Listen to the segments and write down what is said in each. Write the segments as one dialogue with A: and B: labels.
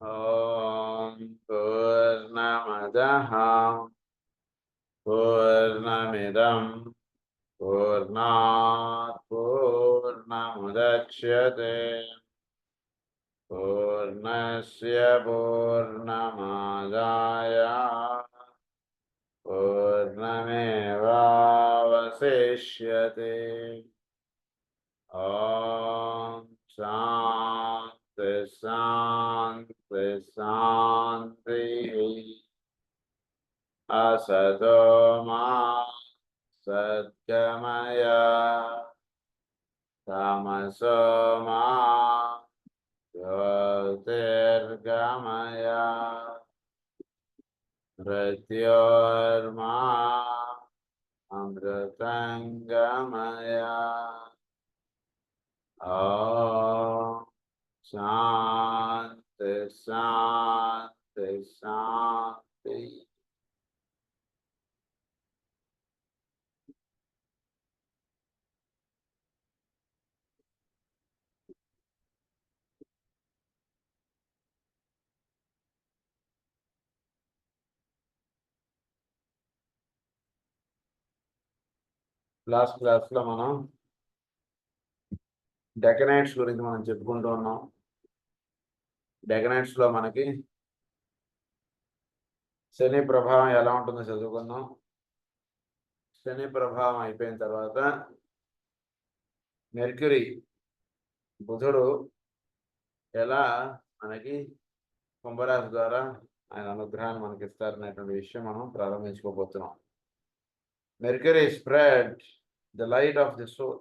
A: ఓం పూర్ణమదః పూర్ణమిదం పూర్ణాత్ పూర్ణముదచ్యతే పూర్ణస్య పూర్ణమాదాయ పూర్ణమేవావశిష్యతే. ఓం శాంతి శాంతి శాంతి. అసతో మా సద్గమయ తమసో మా జ్యోతిర్గమయ మృత్యోర్మా అమృతంగమయ. ఓం శాంతి శాంతి శాంతి. లాస్ట్ క్లాస్లో మనం డెకనైట్స్ గురించి మనం చెప్పుకుంటూ ఉన్నాం. డెకనైట్స్లో మనకి శని ప్రభావం ఎలా ఉంటుందో చదువుకుందాం. శని ప్రభావం అయిపోయిన తర్వాత మెర్క్యూరీ బుధుడు ఎలా మనకి కుంభరాశి ద్వారా ఆయన అనుగ్రహాన్ని మనకి ఇస్తారనేటువంటి విషయం మనం ప్రారంభించుకోబోతున్నాం. Mercury spread the light of the soul,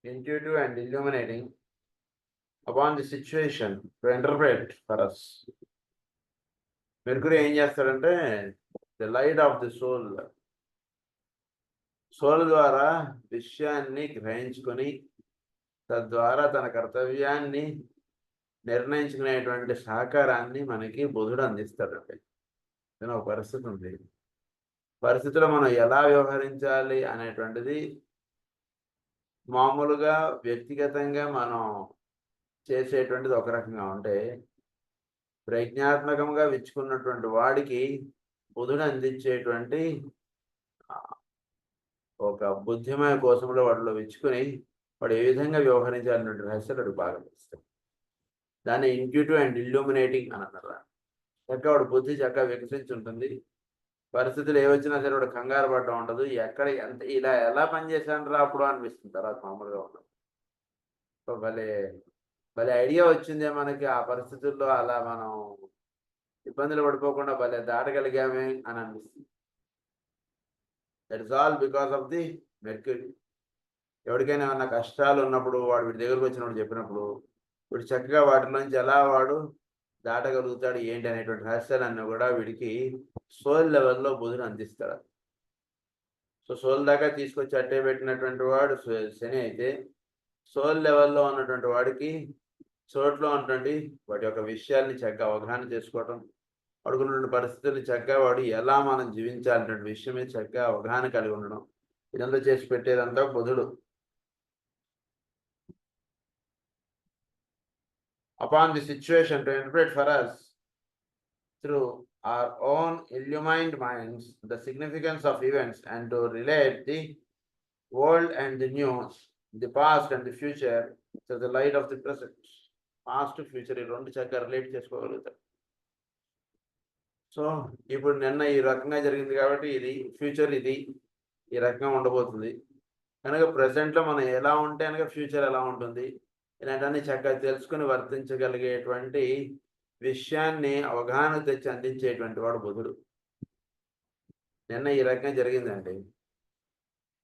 A: intuitive and illuminating upon the situation to interpret for us. Mercury ఏం చేస్తాడంటే the light of the soul, soul ద్వారా విషయాన్ని గ్రహించుకొని తద్వారా తన కర్తవ్యాన్ని నిర్ణయించుకునేటువంటి సహకారాన్ని మనకి బుధుడు అందిస్తాడండి. నేను ఒక పరిస్థితి ఉంది, పరిస్థితిలో మనం ఎలా వ్యవహరించాలి అనేటువంటిది మామూలుగా వ్యక్తిగతంగా మనం చేసేటువంటిది ఒక రకంగా ఉంటే, ప్రజ్ఞాత్మకంగా విచ్చుకున్నటువంటి వాడికి బుధుడు అందించేటువంటి ఒక బుద్ధిమయ కోసంలో వాటిలో విచ్చుకుని వాడు ఏ విధంగా వ్యవహరించాలన్నటువంటి రహస్యాలు వాడు బాగా తెలుస్తాయి. దాన్ని ఇంట్యూటివ్ అండ్ ఇల్యూమినేటింగ్ అని అన్నారు. చక్కగా వాడు బుద్ధి చక్కగా వికసించి ఉంటుంది. పరిస్థితులు ఏవచ్చినా సరే వాడు కంగారు పడడం ఉండదు. ఎక్కడ ఎంత ఇలా ఎలా పనిచేశాను రా అప్పుడు అనిపిస్తుంది తర్వాత మామూలుగా ఉండదు. సో భలే భలే ఐడియా వచ్చిందే మనకి. ఆ పరిస్థితుల్లో అలా మనం ఇబ్బందులు పడిపోకుండా భలే దాటగలిగామే అని అనిపిస్తుంది. That is all because of the mercury. ఎవరికైనా ఏమన్నా కష్టాలు ఉన్నప్పుడు వాడు వీడి దగ్గరకు వచ్చినప్పుడు చెప్పినప్పుడు వీడు చక్కగా వాటిలోంచి ఎలా వాడు దాటగలుగుతాడు ఏంటి అనేటువంటి రహస్యాలన్నీ కూడా వీడికి సోల్ లెవెల్లో బుధుడు అందిస్తాడు. సో సోల్ దాకా తీసుకొచ్చి అట్టే పెట్టినటువంటి వాడు శని అయితే, సోల్ లెవెల్లో ఉన్నటువంటి వాడికి చోట్లో ఉన్నటువంటి వాటి యొక్క విషయాల్ని చక్కగా అవగాహన చేసుకోవటం, వాడుకున్నటువంటి పరిస్థితుల్ని చక్కగా వాడు ఎలా మనం జీవించాలనేటువంటి విషయం మీద చక్కగా అవగాహన కలిగి ఉండడం, ఇదంతా చేసి పెట్టేదంతా బుధుడు. Upon the situation to interpret for us through our own illumined minds the significance of events and to relate the old and the new, the past and the future to the light of the present. Past to future ఈ రెండు చక్కగా relate చేసుకోగలుగుతారు. So ఇప్పుడు నిన్న ఈ రకంగా జరిగింది కాబట్టి ఇది ఫ్యూచర్ ఇది ఈ రకంగా ఉండబోతుంది కనుక ప్రజెంట్లో మనం ఎలా ఉంటే కనుక ఫ్యూచర్ ఎలా ఉంటుంది ఇలాంటివన్నీ చక్కగా తెలుసుకుని వర్తించగలిగేటువంటి విషయాన్ని అవగాహన తెచ్చి అందించేటువంటి వాడు బుధుడు. నిన్న ఈ రకంగా జరిగిందండి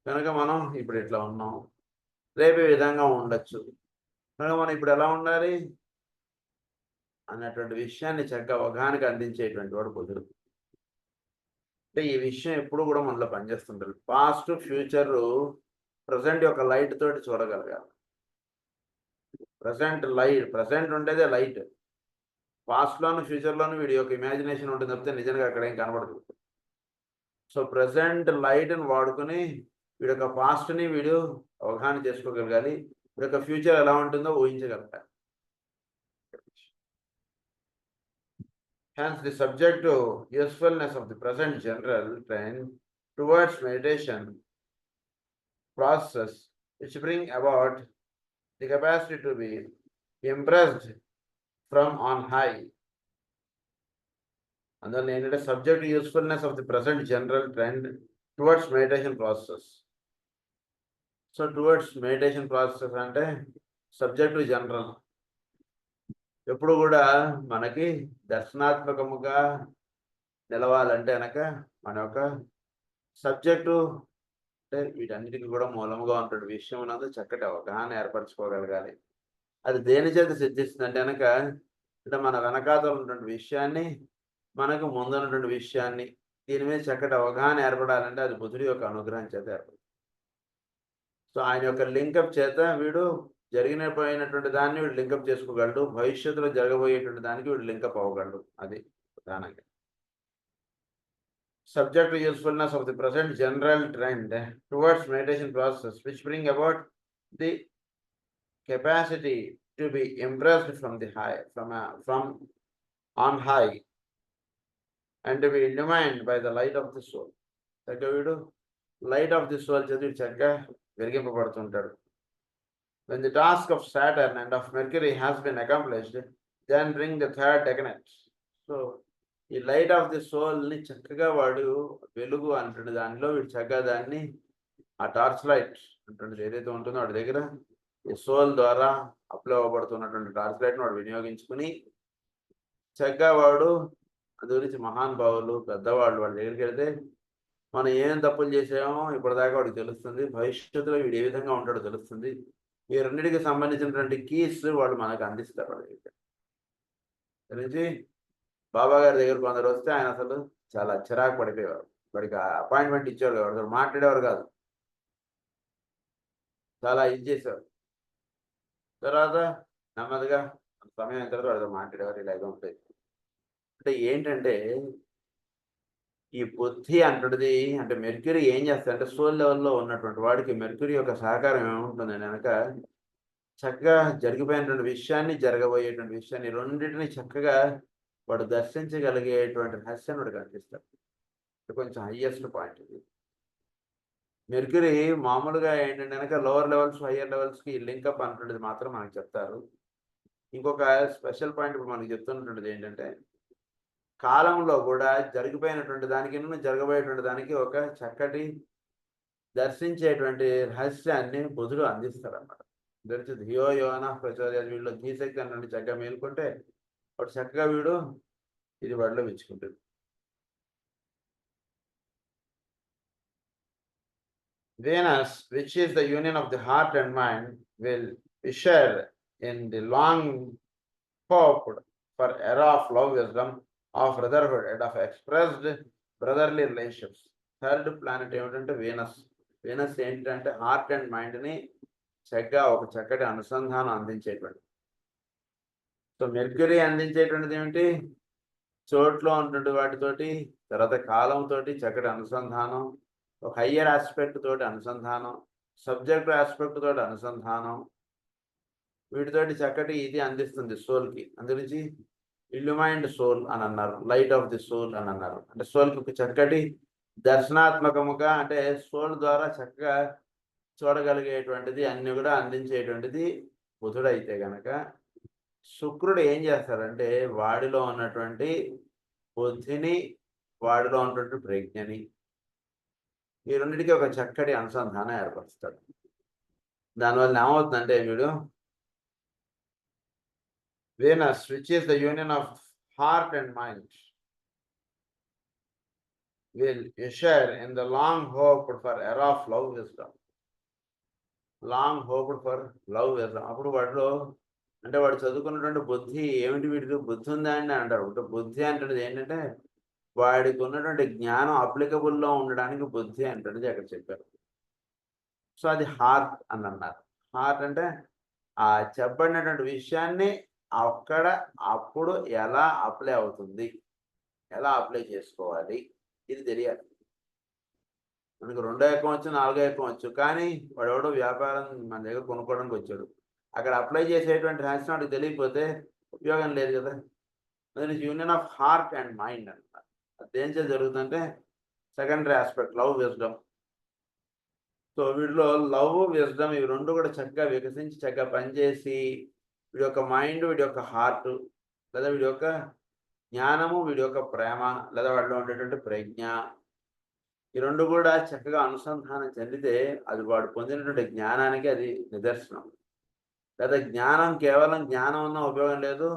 A: కనుక మనం ఇప్పుడు ఇట్లా ఉన్నాం, రేపు ఈ విధంగా ఉండొచ్చు కనుక మనం ఇప్పుడు ఎలా ఉండాలి అన్నటువంటి విషయాన్ని చక్కగా అవగాహనకు అందించేటువంటి వాడు బుధుడు. అంటే ఈ విషయం ఎప్పుడు కూడా మనలో పనిచేస్తుంటారు. పాస్ట్ ఫ్యూచర్ ప్రజెంట్ యొక్క లైట్ తోటి చూడగలగాలి. ప్రజెంట్ ఉండేదే లైట్. పాస్ట్లోను ఫ్యూచర్లోను వీడి యొక్క ఇమాజినేషన్ ఉంటుంది తప్పితే నిజంగా అక్కడ ఏం కనబడదు. సో ప్రజెంట్ లైట్ని వాడుకొని వీడి యొక్క పాస్ట్ని వీడు అవగాహన చేసుకోగలగాలి, వీడి యొక్క ఫ్యూచర్ ఎలా ఉంటుందో ఊహించగలగాలి. Hence, the subjective usefulness of the present general trend towards meditation process, which bring about the capacity to be impressed from on high. అందువల్ల ఏంటంటే subjective usefulness of the present general trend towards meditation process. So towards meditation process అంటే subject general. ఎప్పుడు కూడా మనకి దర్శనాత్మకముగా నిలవాలంటే కనుక మన యొక్క subject అంటే వీటన్నిటికీ కూడా మూలముగా ఉంటుంది విషయం ఉన్నది చక్కటి అవగాహన ఏర్పరచుకోగలగాలి. అది దేని చేత సిద్ధిస్తుందంటే కనుక అంటే మన వెనకాతలు ఉన్నటువంటి విషయాన్ని మనకు ముందున్నటువంటి విషయాన్ని దీని మీద చక్కటి అవగాహన ఏర్పడాలంటే అది బుధుడి యొక్క అనుగ్రహం చేత ఏర్పడుతుంది. సో ఆయన యొక్క లింకప్ చేత వీడు జరిగిపోయినటువంటి దాన్ని వీడు లింకప్ చేసుకోగలడు, భవిష్యత్తులో జరగబోయేటువంటి దానికి వీడు లింకప్ అవ్వగలడు. అది ప్రధానంగా subject to usefulness of the present general trend towards meditation process, which bring about the capacity to be impressed from the high, from on high, and to be illumined by the light of the soul. చక్కగా వీడు light of the soul చదివి చక్కగా వెలిగింపబడుతుంటాడు. When the task of Saturn and of Mercury has been accomplished, then bring the third decanate. So ఈ light of the సోల్ని చక్కగా వాడు వెలుగు అంటున్న దానిలో వీడు చక్కగా దాన్ని ఆ టార్చ్ లైట్ అంటున్నది ఏదైతే ఉంటుందో వాడి దగ్గర ఈ సోల్ ద్వారా అప్లై అవ్వబడుతున్నటువంటి టార్చ్ లైట్ని వాడు వినియోగించుకుని చక్కగా వాడు అది గురించి మహానుభావులు పెద్దవాళ్ళు వాళ్ళ దగ్గరికి వెళ్తే మనం ఏం తప్పులు చేసామో ఇప్పటిదాకా వాడికి తెలుస్తుంది, భవిష్యత్తులో వీడు ఏ విధంగా ఉంటాడో తెలుస్తుంది. ఈ రెండింటికి సంబంధించినటువంటి కీస్ వాళ్ళు మనకు అందిస్తారు. వాళ్ళ దగ్గర గురించి బాబా గారి దగ్గర కొందరు వస్తే ఆయన అసలు చాలా చిరాకు పడిపోయేవారు. వాడికి అపాయింట్మెంట్ ఇచ్చేవారు, వాడితో మాట్లాడేవారు కాదు, చాలా ఇది చేసేవారు. తర్వాత నెమ్మదిగా సమయం అయిన తర్వాత వాడితో మాట్లాడేవారు. ఇలాగే ఉంటాయి. అంటే ఏంటంటే ఈ బుద్ధి అంటున్నది అంటే మెర్క్యూరీ ఏం చేస్తారంటే సోల్ లెవెల్లో ఉన్నటువంటి వాడికి మెర్క్యూరీ యొక్క సహకారం ఏముంటుందని కనుక చక్కగా జరిగిపోయినటువంటి విషయాన్ని జరగబోయేటువంటి విషయాన్ని రెండింటిని చక్కగా వాడు దర్శించగలిగేటువంటి రహస్యాన్ని వాడు కనిపిస్తాడు. కొంచెం హయ్యెస్ట్ పాయింట్ ఇది. మెర్క్యూరీ మామూలుగా ఏంటంటే కనుక లోవర్ లెవెల్స్ హయ్యర్ లెవెల్స్కి లింకప్ అంటున్నది మాత్రం మనకు చెప్తారు. ఇంకొక స్పెషల్ పాయింట్ ఇప్పుడు మనకు చెప్తున్నటువంటిది ఏంటంటే కాలంలో కూడా జరిగిపోయినటువంటి దానికి జరగబోయేటువంటి దానికి ఒక చక్కటి దర్శించేటువంటి రహస్యాన్ని బుధుడు అందిస్తాడు అన్నమాట. దొరికి ధియో యోన ప్రచోదయ వీళ్ళు ధీశక్తి అన్నటువంటి చక్కగా మేలుకుంటే వాడు చక్కగా వీడు ఇది వాడిలో మెచ్చుకుంటుంది. Venus, which is the union of the heart and mind, will share in the long hoped for era of love, wisdom, of brotherhood, and of expressed brotherly relationships. Third planet ఏమిటంటే వీనస్. వీనస్ ఏంటంటే heart and మైండ్ని చక్కగా ఒక చక్కటి అనుసంధానం అందించేటువంటి. So mercury అందించేటువంటిది ఏమిటి? చోట్లో ఉన్నటువంటి వాటితోటి, తర్వాత కాలంతో చక్కటి అనుసంధానం, ఒక హయ్యర్ ఆస్పెక్ట్ తోటి అనుసంధానం, సబ్జెక్ట్ ఆస్పెక్ట్ తోటి అనుసంధానం, వీటితోటి చక్కటి ఇది అందిస్తుంది సోల్కి. అందుగురించి ఇల్యూమైన్డ్ సోల్ అని అన్నారు, లైట్ ఆఫ్ ది సోల్ అని అన్నారు. అంటే సోల్కి ఒక చక్కటి దర్శనాత్మకముగా అంటే సోల్ ద్వారా చక్కగా చూడగలిగేటువంటిది అన్ని కూడా అందించేటువంటిది బుధుడు అయితే గనక శుక్రుడు ఏం చేస్తాడంటే వాడిలో ఉన్నటువంటి బుద్ధిని, వాడిలో ఉన్నటువంటి ప్రజ్ఞని, ఈ రెండింటికి ఒక చక్కటి అనుసంధానం ఏర్పరుస్తాడు. దానివల్ల ఏమవుతుందంటే వీడు Venus, which is the union of heart and mind, will share in the long hoped for era of love wisdom. Long hoped for love wisdom. అప్పుడు వాడిలో అంటే వాడు చదువుకున్నటువంటి బుద్ధి ఏమిటి, వీడికి బుద్ధి ఉందా అని అంటారు. బుద్ధి అంటే ఏంటంటే వాడికి ఉన్నటువంటి జ్ఞానం అప్లికబుల్లో ఉండడానికి బుద్ధి అంటే అక్కడ చెప్పారు. సో అది హార్ట్ అని అన్నారు. హార్ట్ అంటే ఆ చెప్పబడినటువంటి విషయాన్ని అక్కడ అప్పుడు ఎలా అప్లై అవుతుంది, ఎలా అప్లై చేసుకోవాలి, ఇది తెలియాలి. మనకు 2 ఎకరం వచ్చు, 4 ఎకరం వచ్చు, కానీ వాడెవడో వ్యాపారం మన దగ్గర కొనుక్కోవడానికి వచ్చాడు. అక్కడ అప్లై చేసేటువంటి రహస్యం వాడికి తెలియకపోతే ఉపయోగం లేదు కదా. That is union of heart and mind అంటారు. అదేం జరుగుతుందంటే secondary aspect love wisdom. So వీటిలో లవ్ విజ్డమ్ ఇవి రెండు కూడా చక్కగా వికసించి చక్కగా పనిచేసి వీడి యొక్క మైండ్, వీడి యొక్క హార్ట్, లేదా వీడి యొక్క జ్ఞానము, వీడి యొక్క ప్రేమ, లేదా వాడిలో ఉండేటువంటి ప్రజ్ఞ, ఈ రెండు కూడా చక్కగా అనుసంధానం చెందితే అది వాడు పొందినటువంటి జ్ఞానానికి అది నిదర్శనం. లేదా జ్ఞానం కేవలం జ్ఞానం అన్న ఉపయోగం లేదు,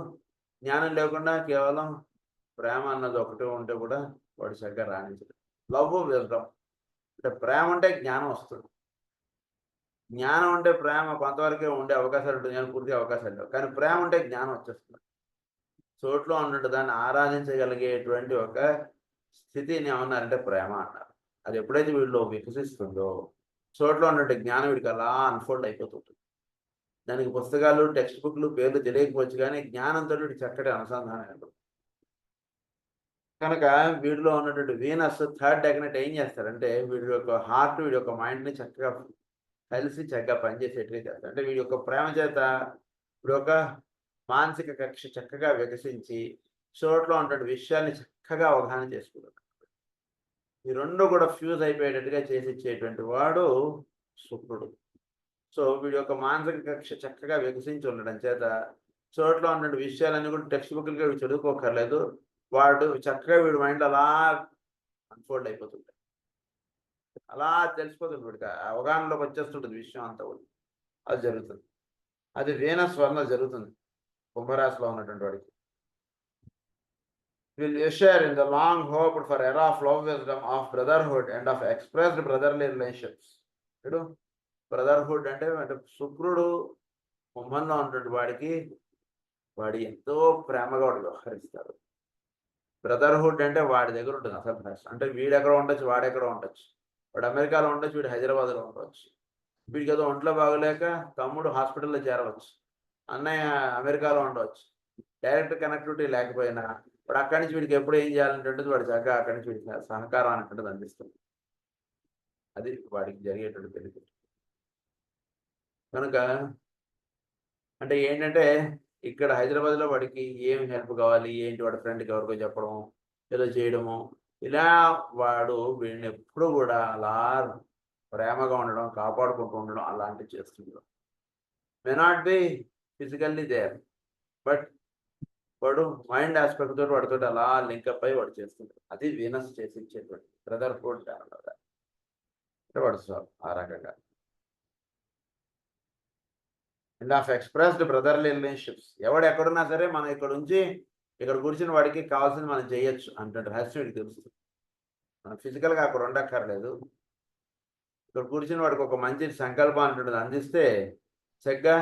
A: జ్ఞానం లేకుండా కేవలం ప్రేమ అన్నది ఒకటి ఉంటే కూడా వాడు చక్కగా రాణించడు. లవ్ విజ్డమ్ అంటే ప్రేమ ఉంటే జ్ఞానం వస్తుంది, జ్ఞానం ఉంటే ప్రేమ కొంతవరకే ఉండే అవకాశాలు ఉంటుంది, జ్ఞానం పూర్తి అవకాశాలు లేవు. కానీ ప్రేమ ఉంటే జ్ఞానం వచ్చేస్తుంది. చోట్లో ఉన్నట్టు దాన్ని ఆరాధించగలిగేటువంటి ఒక స్థితిని ఏమన్నారంటే ప్రేమ అన్నారు. అది ఎప్పుడైతే వీడిలో వికసిస్తుందో చోట్లో ఉన్నట్టు జ్ఞానం వీడికి అలా అన్ఫోల్డ్ అయిపోతుంటుంది. దానికి పుస్తకాలు, టెక్స్ట్ బుక్లు పేర్లు తెలియకపోవచ్చు, కానీ జ్ఞానంతో వీడి చక్కటి అనుసంధానం ఉంటుంది. కనుక వీడిలో ఉన్నటువంటి వీనస్ థర్డ్ డెకనెట్ ఏం చేస్తారంటే వీడి యొక్క హార్ట్, వీడి యొక్క మైండ్ని చక్కగా కలిసి చక్కగా పనిచేసేట్టుగా చేస్తారు. అంటే వీడి యొక్క ప్రేమ చేత వీడి యొక్క మానసిక కక్ష చక్కగా వికసించి చోట్లో ఉన్నటువంటి విషయాల్ని చక్కగా అవగాహన చేసుకుంటారు. ఈ రెండు కూడా ఫ్యూజ్ అయిపోయేటట్టుగా చేసి ఇచ్చేటువంటి వాడు శుక్రుడు. సో వీడి యొక్క మానసిక కక్ష చక్కగా వికసించి ఉండడం చేత చోట్లో ఉన్నటువంటి విషయాలన్నీ కూడా టెక్స్ట్ బుక్లుగా వీడు చదువుకోకర్లేదు, వాడు చక్కగా వీడి మైండ్ అలా అన్ఫోల్డ్ అయిపోతుంటాయి, అలా తెలిసిపోతుంది, వీడికి అవగాహనలోకి వచ్చేస్తుంటుంది విషయం అంతా కూడా. అది జరుగుతుంది. అది వీనస్ వలన జరుగుతుంది కుంభరాశిలో ఉన్నటువంటి వాడికి. Will share in the long hoped for era of love wisdom, of brotherhood and of expressed brotherly relationships. ఇప్పుడు బ్రదర్హుడ్ అంటే శుక్రుడు కుంభంలో ఉన్నటువంటి వాడికి వాడు ఎంతో ప్రేమగా వాడు వ్యవహరిస్తాడు. బ్రదర్హుడ్ అంటే వాడి దగ్గర ఉంటుంది అసలు భాష. అంటే వీడెక్కడ ఉండొచ్చు, వాడెక్కడ ఉండొచ్చు, వాడు అమెరికాలో ఉండొచ్చు, వీడు హైదరాబాద్లో ఉండవచ్చు. వీడికి ఏదో ఒంట్లో బాగోలేక తమ్ముడు హాస్పిటల్లో చేరవచ్చు, అన్నయ్య అమెరికాలో ఉండవచ్చు. డైరెక్ట్ కనెక్టివిటీ లేకపోయినా వాడు అక్కడి నుంచి వీడికి ఎప్పుడు ఏం చేయాలంటే వాడు చక్కగా అక్కడి నుంచి వీడికి సహకారం అనేటువంటిది అందిస్తుంది. అది వాడికి జరిగేటువంటి తెలివి. కనుక అంటే ఏంటంటే ఇక్కడ హైదరాబాద్లో వాడికి ఏం హెల్ప్ కావాలి, ఏంటి వాడి ఫ్రెండ్కి ఎవరికో చెప్పడం, ఏదో చేయడము, ఇలా వాడు వీడిని ఎప్పుడు కూడా అలా ప్రేమగా ఉండడం, కాపాడుకుంటూ ఉండడం అలాంటివి చేస్తున్నాడు. May not be physically there, but వాడు మైండ్ ఆస్పెక్ట్ తోటి వాడితో అలా లింకప్ అయి వాడు చేస్తుంటాడు. అది వీనస్ చేసి ఇచ్చేటువంటి బ్రదర్హుడ్ అంటే వాడు ఆ రకంగా. And of expressed brotherly relationships. ఎవడు ఎక్కడున్నా సరే మనం ఇక్కడ నుంచి ఇక్కడ కూర్చుని వాడికి కావాల్సింది మనం చేయొచ్చు అంటే రహస్యం వీడికి తెలుస్తుంది. మనం ఫిజికల్గా అక్కడ ఉండక్కర్లేదు, ఇక్కడ కూర్చుని వాడికి ఒక మంచి సంకల్పం అంటుంటుంది అందిస్తే చక్కగా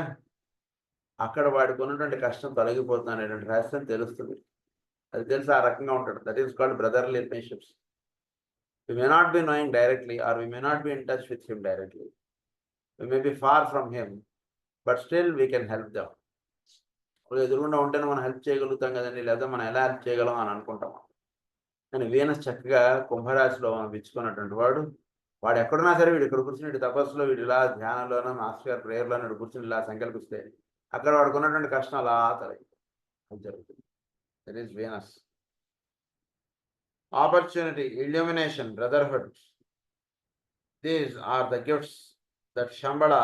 A: అక్కడ వాడికి ఉన్నటువంటి కష్టం తొలగిపోతుంది అనేటువంటి రహస్యం తెలుస్తుంది. అది తెలిసి ఆ రకంగా ఉంటాడు. That is called brotherly relationships. We may not be knowing directly, or we may not be in touch with him directly. We may be far from him, but still we can help them. ఇప్పుడు ఎదురుగుండా ఉంటేనే మనం help చేయగలుగుతాం కదండి, లేదా మనం ఎలా help చేయగలం అని అనుకుంటాం. కానీ వీనస్ చక్కగా కుంభరాశిలో మనం విచ్చుకున్నటువంటి వాడు ఎక్కడున్నా సరే వీడు ఇక్కడ కూర్చుని వీడి తపస్సులో, వీడు ఇలా ధ్యానంలోనో మాస్టర్ గారి ప్రేయర్లోనో వీడు కూర్చుని ఇలా సంకల్పిస్తే అక్కడ వాడికి ఉన్నటువంటి కష్టం అలా అది జరుగుతుంది. That is Venus. Opportunity, illumination, brotherhood. These are the gifts that Shambhala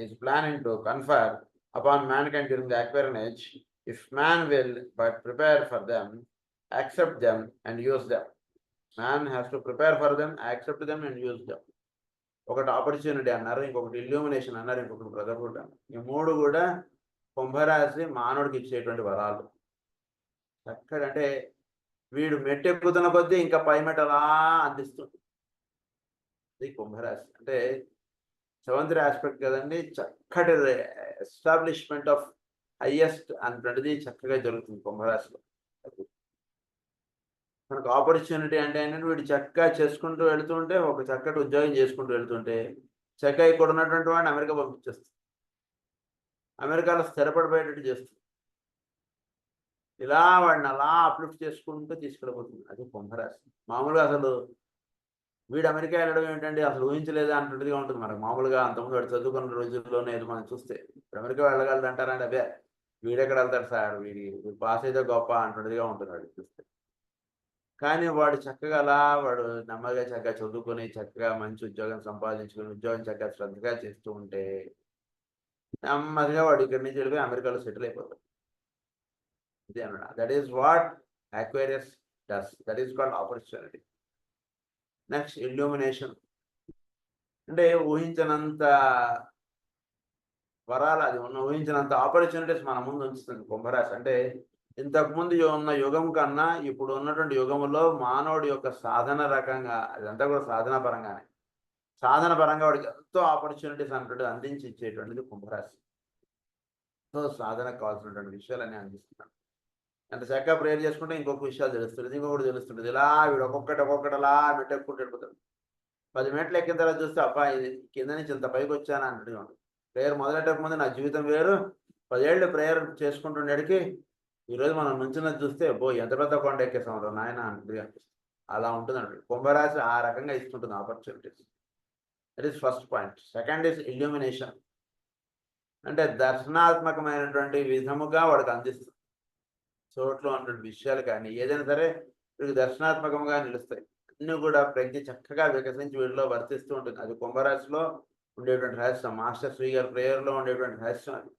A: is planning to confer upon mankind during the Aquarian age, if man will but prepare for them, accept them and use them. Man has to prepare for them, accept them and use them. ఒకటి opportunity అన్నారు, ఇంకొకటి illumination అన్నారు, ఇంకొకటి brotherhood అన్నారు. ఈ మూడు కూడా కుంభరాశి మానవుడికి ఇచ్చేటువంటి వరాలు. చక్కడంటే వీడు మెట్టు ఎక్కుతున్న కొద్దీ ఇంకా పై మెట్టు అలా అందిస్తుంది. ఇది కుంభరాశి అంటే సెవెంత్ ఆస్పెక్ట్ కదండి. చక్కటి ఎస్టాబ్లిష్మెంట్ ఆఫ్ హైయెస్ట్ అనేటువంటిది చక్కగా జరుగుతుంది కుంభరాశిలో. మనకు ఆపర్చునిటీ అంటే ఏంటంటే వీడు చక్కగా చేసుకుంటూ వెళుతుంటే, ఒక చక్కటి ఉద్యోగం చేసుకుంటూ వెళుతుంటే చక్కగా ఇక్కడ ఉన్నటువంటి వాడిని అమెరికా పంపించేస్తుంది, అమెరికాలో స్థిరపడిపోయేటట్టు చేస్తుంది, ఇలా వాడిని అలా అప్లిఫ్ట్ చేసుకుంటూ తీసుకెళ్ళిపోతుంది. అది కుంభరాశి. మామూలుగా అసలు వీడు అమెరికా వెళ్ళడం ఏంటంటే అసలు ఊహించలేదా అన్నట్టుగా ఉంటుంది మనకు. మామూలుగా అంతకుముందు వాడు చదువుకున్న రోజుల్లోనే ఏదో మనం చూస్తే ఇప్పుడు అమెరికా వెళ్ళగలదు అంటారండి. అదే వీడెక్కడ వెళ్తాడు సార్, వీడి పాస్ అయితే గొప్ప అంటున్నదిగా ఉంటున్నాడు చూస్తే. కానీ వాడు చక్కగా అలా వాడు నెమ్మదిగా చక్కగా చదువుకొని చక్కగా మంచి ఉద్యోగం సంపాదించుకొని ఉద్యోగం చక్కగా శ్రద్ధగా చేస్తూ ఉంటే నెమ్మదిగా వాడు ఇక్కడి నుంచి వెళ్ళిపోయి అమెరికాలో సెటిల్ అయిపోతాడు. ఇదే అన్నాడు. That is what Aquarius does. That is called opportunity. Next illumination. అంటే ఊహించినంత వరాలు, అది ఊహించినంత ఆపర్చునిటీస్ మన ముందు ఉంచుతుంది కుంభరాశి. అంటే ఇంతకుముందు ఉన్న యుగం కన్నా ఇప్పుడు ఉన్నటువంటి యుగంలో మానవుడి యొక్క సాధన రకంగా, అదంతా కూడా సాధన పరంగానే, సాధన పరంగా వాడికి ఎంతో ఆపర్చునిటీస్ అంటూ అందించి ఇచ్చేటువంటిది కుంభరాశి. సో సాధనకు కావాల్సినటువంటి విషయాలన్నీ అందిస్తున్నాడు. ఎంత చక్కగా ప్రేయర్ చేసుకుంటే ఇంకొక విషయాలు తెలుస్తుంది, ఇంకొకటి తెలుస్తుంది. ఇలా వీడు ఒక్కొక్కటి అలా మెట్టెక్కుంటూ వెళ్ళిపోతాడు. 10 మెట్లు ఎక్కిన తర్వాత చూస్తే అబ్బా ఇది కింద నుంచి ఇంత పైకి వచ్చాను అన్నట్టుగా ఉంటుంది. ప్రేయర్ మొదలెట్టక ముందు నా జీవితం వేరు, 10 ఏళ్ళు ప్రేయర్ చేసుకుంటుండేడికి ఈరోజు మనం నుంచినది చూస్తే ఎంత పెద్ద కొండ ఎక్కేసాం నాయన అన్నట్టుగా అలా ఉంటుంది అండి. కుంభరాశి ఆ రకంగా ఇస్తుంటుంది opportunities. That is first point. Second is illumination. అంటే దర్శనాత్మకమైనటువంటి విధముగా వాడికి అందిస్తుంది. చోట్లో ఉన్నటువంటి విషయాలు కానీ ఏదైనా సరే వీడికి దర్శనాత్మకంగా నిలుస్తాయి. అన్నీ కూడా ప్రజ్ఞ చక్కగా వికసించి వీడిలో వర్తిస్తూ ఉంటుంది. అది కుంభరాశిలో ఉండేటువంటి రహస్యం. మాస్టర్ శ్రీ గారి ప్రేయర్లో ఉండేటువంటి రహస్యం అది.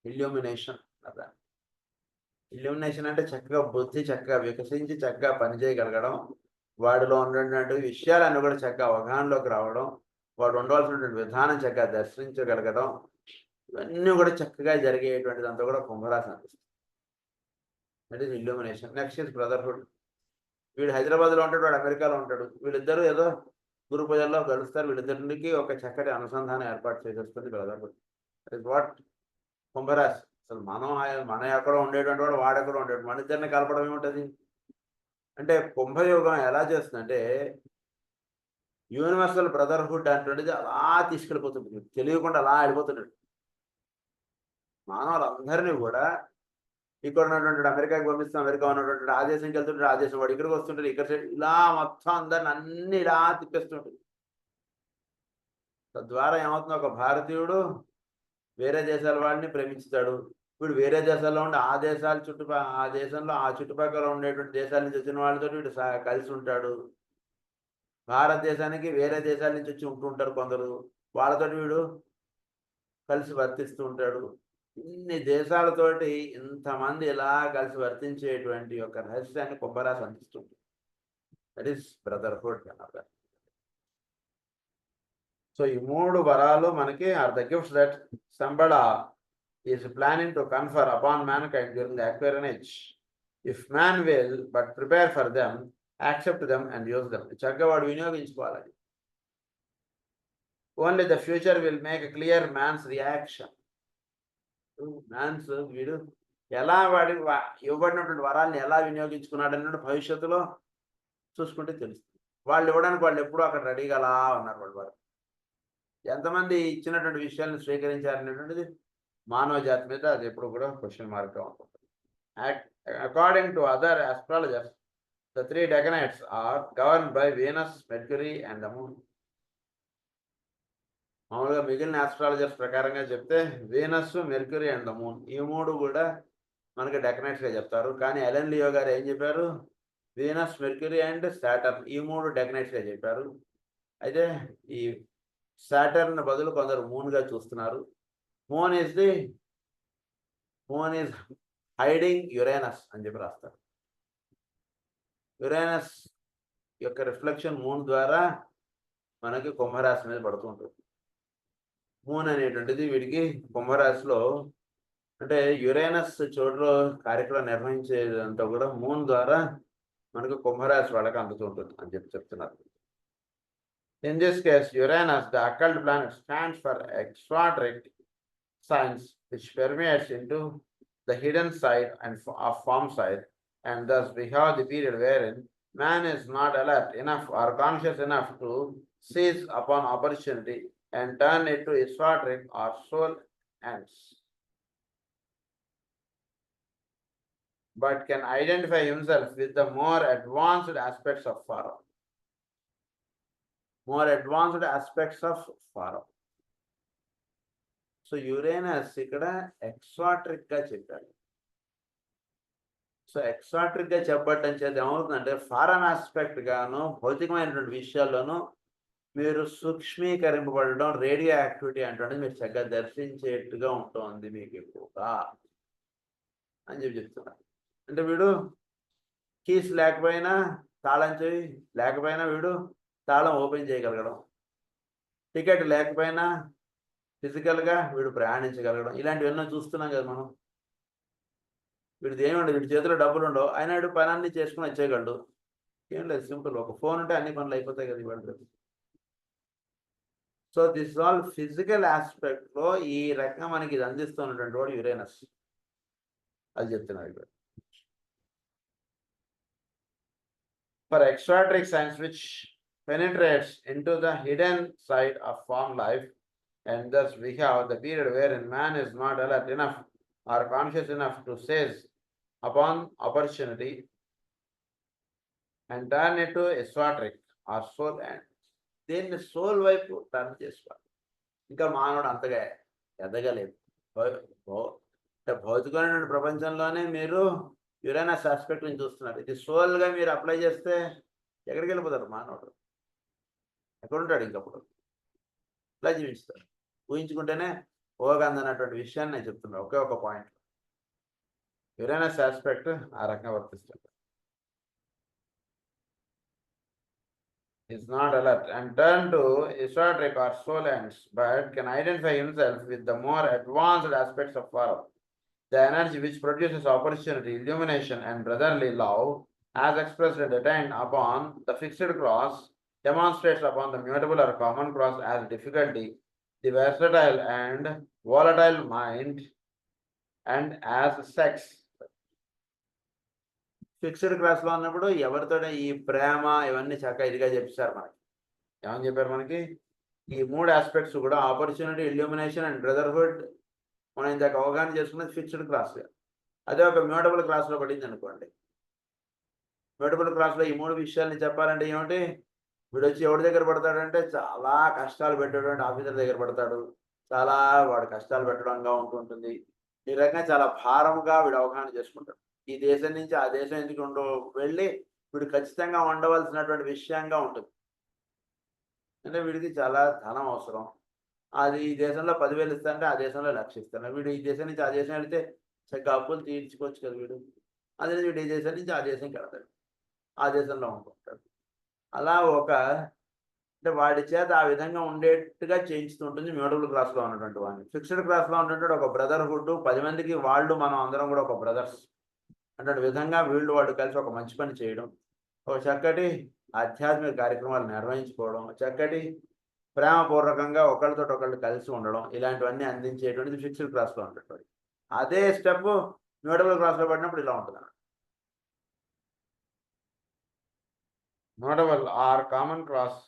A: ఇల్యూమినేషన్ అదా. ఇల్యూమినేషన్ అంటే చక్కగా బుద్ధి చక్కగా వికసించి చక్కగా పనిచేయగలగడం, వాడిలో ఉన్నటువంటి విషయాలన్నీ కూడా చక్కగా అవగాహనలోకి రావడం, వాడు ఉండవలసినటువంటి విధానం చక్కగా దర్శించగలగడం, ఇవన్నీ కూడా చక్కగా జరిగేటువంటిది అంతా కూడా కుంభరాశి అనిపిస్తుంది. That is illumination. Next is brotherhood. వీడు హైదరాబాద్లో ఉంటాడు, వాడు అమెరికాలో ఉంటాడు. వీళ్ళిద్దరూ ఏదో గురు పూజల్లో కలుస్తారు. వీళ్ళిద్దరికి ఒక చక్కటి అనుసంధానం ఏర్పాటు చేసేస్తుంది బ్రదర్హుడ్. దట్ ఈస్ వాట్ కుంభరాశి. అసలు మనం ఎక్కడో ఉండేటువంటి వాడు వాడెక్కడో ఉండేవాడు, మన ఇద్దరిని కలపడం ఏముంటుంది అంటే కుంభయోగం ఎలా చేస్తుందంటే యూనివర్సల్ బ్రదర్హుడ్ అంటుండేది అలా తీసుకెళ్ళిపోతుంది, తెలియకుండా అలా వెళ్ళిపోతున్నాడు. మానవులందరినీ కూడా ఇక్కడ ఉన్నటువంటి అమెరికాకి పంపిస్తాం, అమెరికా ఉన్నటువంటి ఆ దేశంకి వెళ్తుంటాడు, ఆ దేశం వాడు ఇక్కడికి వస్తుంటాడు, ఇక్కడ సైడ్ ఇలా మొత్తం అందరిని అన్ని ఇలా తిప్పేస్తుంటుంది. తద్వారా ఏమవుతుంది, ఒక భారతీయుడు వేరే దేశాల వాళ్ళని ప్రేమిస్తాడు. వీడు వేరే దేశాల్లో ఉండి ఆ దేశాల ఆ దేశంలో ఆ చుట్టుపక్కల ఉండేటువంటి దేశాల నుంచి వచ్చిన వాళ్ళతో వీడు కలిసి ఉంటాడు. భారతదేశానికి వేరే దేశాల నుంచి వచ్చి ఉంటుంటారు కొందరు, వాళ్ళతో వీడు కలిసి వర్తిస్తూ ఉంటాడు. ఇన్ని దేశాలతోటి ఇంతమంది ఇలా కలిసి వర్తించేటువంటి యొక్క రహస్యాన్ని కుంభరాశి అందిస్తుంది. దట్ ఈస్ బ్రదర్హుడ్ అన్నమాట. సో ఈ 3 వరాలు మనకి ఆర్ ద గిఫ్ట్స్ దట్ సంబళ is planning to confer upon mankind during the Aquarian age. If man will but prepare for them, accept them and use them. చక్కగా వాడు వినియోగించుకోవాలి. Only the future will make clear man's reaction. Man's వీడు ఎలా వాడి ఇవ్వబడినటువంటి వరాలను ఎలా వినియోగించుకున్నాడు అన్నట్టు భవిష్యత్తులో చూసుకుంటే తెలుస్తుంది. వాళ్ళు ఇవ్వడానికి వాళ్ళు ఎప్పుడూ అక్కడ రెడీగా అలా ఉన్నారు. వాళ్ళు ఎంతమంది ఇచ్చినటువంటి విషయాలను స్వీకరించారనేటువంటిది మానవ జాతి మీద అది ఎప్పుడు కూడా క్వశ్చన్ మార్క్గా ఉంటుంది. According to other astrologers, the 3 decanates are governed by Venus, Mercury and the moon. మామూలుగా మిగిలిన ఆస్ట్రాలజర్స్ ప్రకారంగా చెప్తే Venus, Mercury and the moon ఈ 3 కూడా మనకి డెకనైట్స్గా చెప్తారు. కానీ ఎలెన్ లియో గారు ఏం చెప్పారు, వీనస్, మెర్క్యూరీ అండ్ సాటర్న్ ఈ 3 డెకనైట్స్గా చెప్పారు. అయితే ఈ సాటర్న్ బదులు కొందరు మూన్గా చూస్తున్నారు. మూన్ ఈజ్ హైడింగ్ యురేనస్ అని చెప్పి రాస్తారు. యురేనస్ యొక్క రిఫ్లెక్షన్ మూన్ ద్వారా మనకి కుంభరాశి మీద పడుతూ ఉంటుంది. మూన్ అనేటువంటిది వీడికి కుంభరాశిలో అంటే యురేనస్ చోటులో కార్యక్రమం నిర్వహించేదంతా కూడా మూన్ ద్వారా మనకు కుంభరాశి వాళ్ళకి అందుతుంటుంది అని చెప్పి చెప్తున్నారు. In this case, Uranus, the occult planet, stands for exoteric science which permeates into the hidden side and of form side, and thus we have the period wherein man is not alert enough or conscious enough to seize upon opportunity and turn it to esoteric or soul ends, but can identify himself with the more advanced aspects of Pharaoh. More advanced aspects of Pharaoh. So Uranus ఇక్కడ ఎక్సాట్రిక్ గా చెప్పారు. So ఎక్సాట్రిక్ గా చెప్పడం చేత ఏమవుతుందంటే foreign aspect గాను భౌతికమైనటువంటి విషయాల్లోనూ మీరు సూక్ష్మీకరింపబడడం, రేడియో యాక్టివిటీ అంటే మీరు చక్కగా దర్శించేట్టుగా ఉంటుంది మీకు ఎక్కువగా అని చెప్తున్నారు. అంటే వీడు కీస్ లేకపోయినా, తాళం చెవి లేకపోయినా వీడు తాళం ఓపెన్ చేయగలగడం, టికెట్ లేకపోయినా ఫిజికల్గా వీడు ప్రయాణించగలగడం, ఇలాంటివన్నీ చూస్తున్నాం కదా మనం. వీడిది ఏమండి, వీడి చేతిలో డబ్బులు ఉండవు, అయినా వీడు పనాన్ని చేసుకుని వచ్చేయగలడు. ఏం లేదు, సింపుల్, ఒక ఫోన్ ఉంటే అన్ని పనులు అయిపోతాయి కదా ఇవాళ. So this all physical aspect లో ఈ రకంగా మనకి ఇది అందిస్తున్నటువంటి వాడు యురేనస్, అది చెప్తున్నారు ఇక్కడ. For exoteric science which penetrates into the hidden side of farm life, and thus we have the period wherein man is not alert enough or conscious enough to seize upon opportunity and turn it to esoteric or soul, and దీన్ని soul వైపు turn చేసుకోవాలి. ఇంకా మానవుడు అంతగా ఎదగలేదు. భౌతికమైన ప్రపంచంలోనే మీరు Uranus aspect నుంచి చూస్తున్నారు. ఇది సోల్గా మీరు అప్లై చేస్తే ఎక్కడికి వెళ్ళిపోతారు మానవుడు? ఎక్కడుంటాడు? ఇంకప్పుడు ఇలా జీవిస్తాడు. ఊహించుకుంటేనే పోగందన్నటువంటి విషయాన్ని నేను చెప్తున్నాను. ఒకే ఒక పాయింట్ యురేనస్ ఆస్పెక్ట్ ఆ రకంగా వర్తిస్తుంది. is not alert and turn to esoteric or soul ends, but can identify himself with the more advanced aspects of power. The energy which produces opportunity, illumination, and brotherly love, as expressed and attained upon the fixed cross, demonstrates upon the mutable or common cross as difficulty, the versatile and volatile mind, and as sex. Fixed క్లాస్లో ఉన్నప్పుడు ఎవరితో ఈ ప్రేమ ఇవన్నీ చక్కగా ఇదిగా చెప్పారు మనకి. ఏమని చెప్పారు మనకి? ఈ మూడు ఆస్పెక్ట్స్ కూడా ఆపర్చునిటీ, ఇల్యూమినేషన్ అండ్ బ్రదర్హుడ్ మనం ఇందాక అవగాహన చేసుకున్నది ఫిక్స్డ్ క్లాస్గా. అదే ఒక మ్యూటబుల్ క్లాస్లో పడింది అనుకోండి. మ్యూటబుల్ క్లాస్లో ఈ మూడు విషయాల్ని చెప్పాలంటే ఏమిటి? వీడు వచ్చి ఎవరి దగ్గర పడతాడంటే చాలా కష్టాలు పెట్టేటువంటి ఆఫీసర్ దగ్గర పడతాడు. చాలా వాడు కష్టాలు పెట్టడంగా ఉంటుంటుంది. ఈ రకంగా చాలా భారంగా వీడు అవగాహన చేసుకుంటాడు. ఈ దేశం నుంచి ఆ దేశం ఎందుకు వెళ్ళి వీడు ఖచ్చితంగా ఉండవలసినటువంటి విషయంగా ఉంటుంది. అంటే వీడికి చాలా ధనం అవసరం. అది ఈ దేశంలో 10,000 ఇస్తానంటే ఆ దేశంలో 1,00,000 ఇస్తాను. వీడు ఈ దేశం నుంచి ఆ దేశం వెళితే చక్కగా అప్పులు తీర్చుకోవచ్చు కదా వీడు. అదే వీడు ఈ దేశం నుంచి ఆ దేశంకి వెళ్తాడు, ఆ దేశంలో ఉంటుంటాడు. అలా అంటే వాడి చేత ఆ విధంగా ఉండేట్టుగా చేయించుతుంటుంది మ్యూటబుల్ క్లాస్లో ఉన్నటువంటి వాడిని. ఫిక్స్డ్ క్లాస్లో ఉన్నటువంటి ఒక బ్రదర్హుడ్, 10 మందికి వాళ్ళు మనం అందరం కూడా ఒక బ్రదర్స్ అంటే విధంగా వీళ్ళు వాడు కలిసి ఒక మంచి పని చేయడం, ఒక చక్కటి ఆధ్యాత్మిక కార్యక్రమాలు నిర్వహించుకోవడం, చక్కటి ప్రేమపూర్వకంగా ఒకళ్ళతో ఒకళ్ళు కలిసి ఉండడం, ఇలాంటివన్నీ అందించేటువంటిది ఫిక్స్డ్ క్లాస్లో ఉంటుంది. అదే స్టెప్ మ్యూటబుల్ క్లాస్లో పడినప్పుడు ఇలా ఉంటుంది. Mutable or common class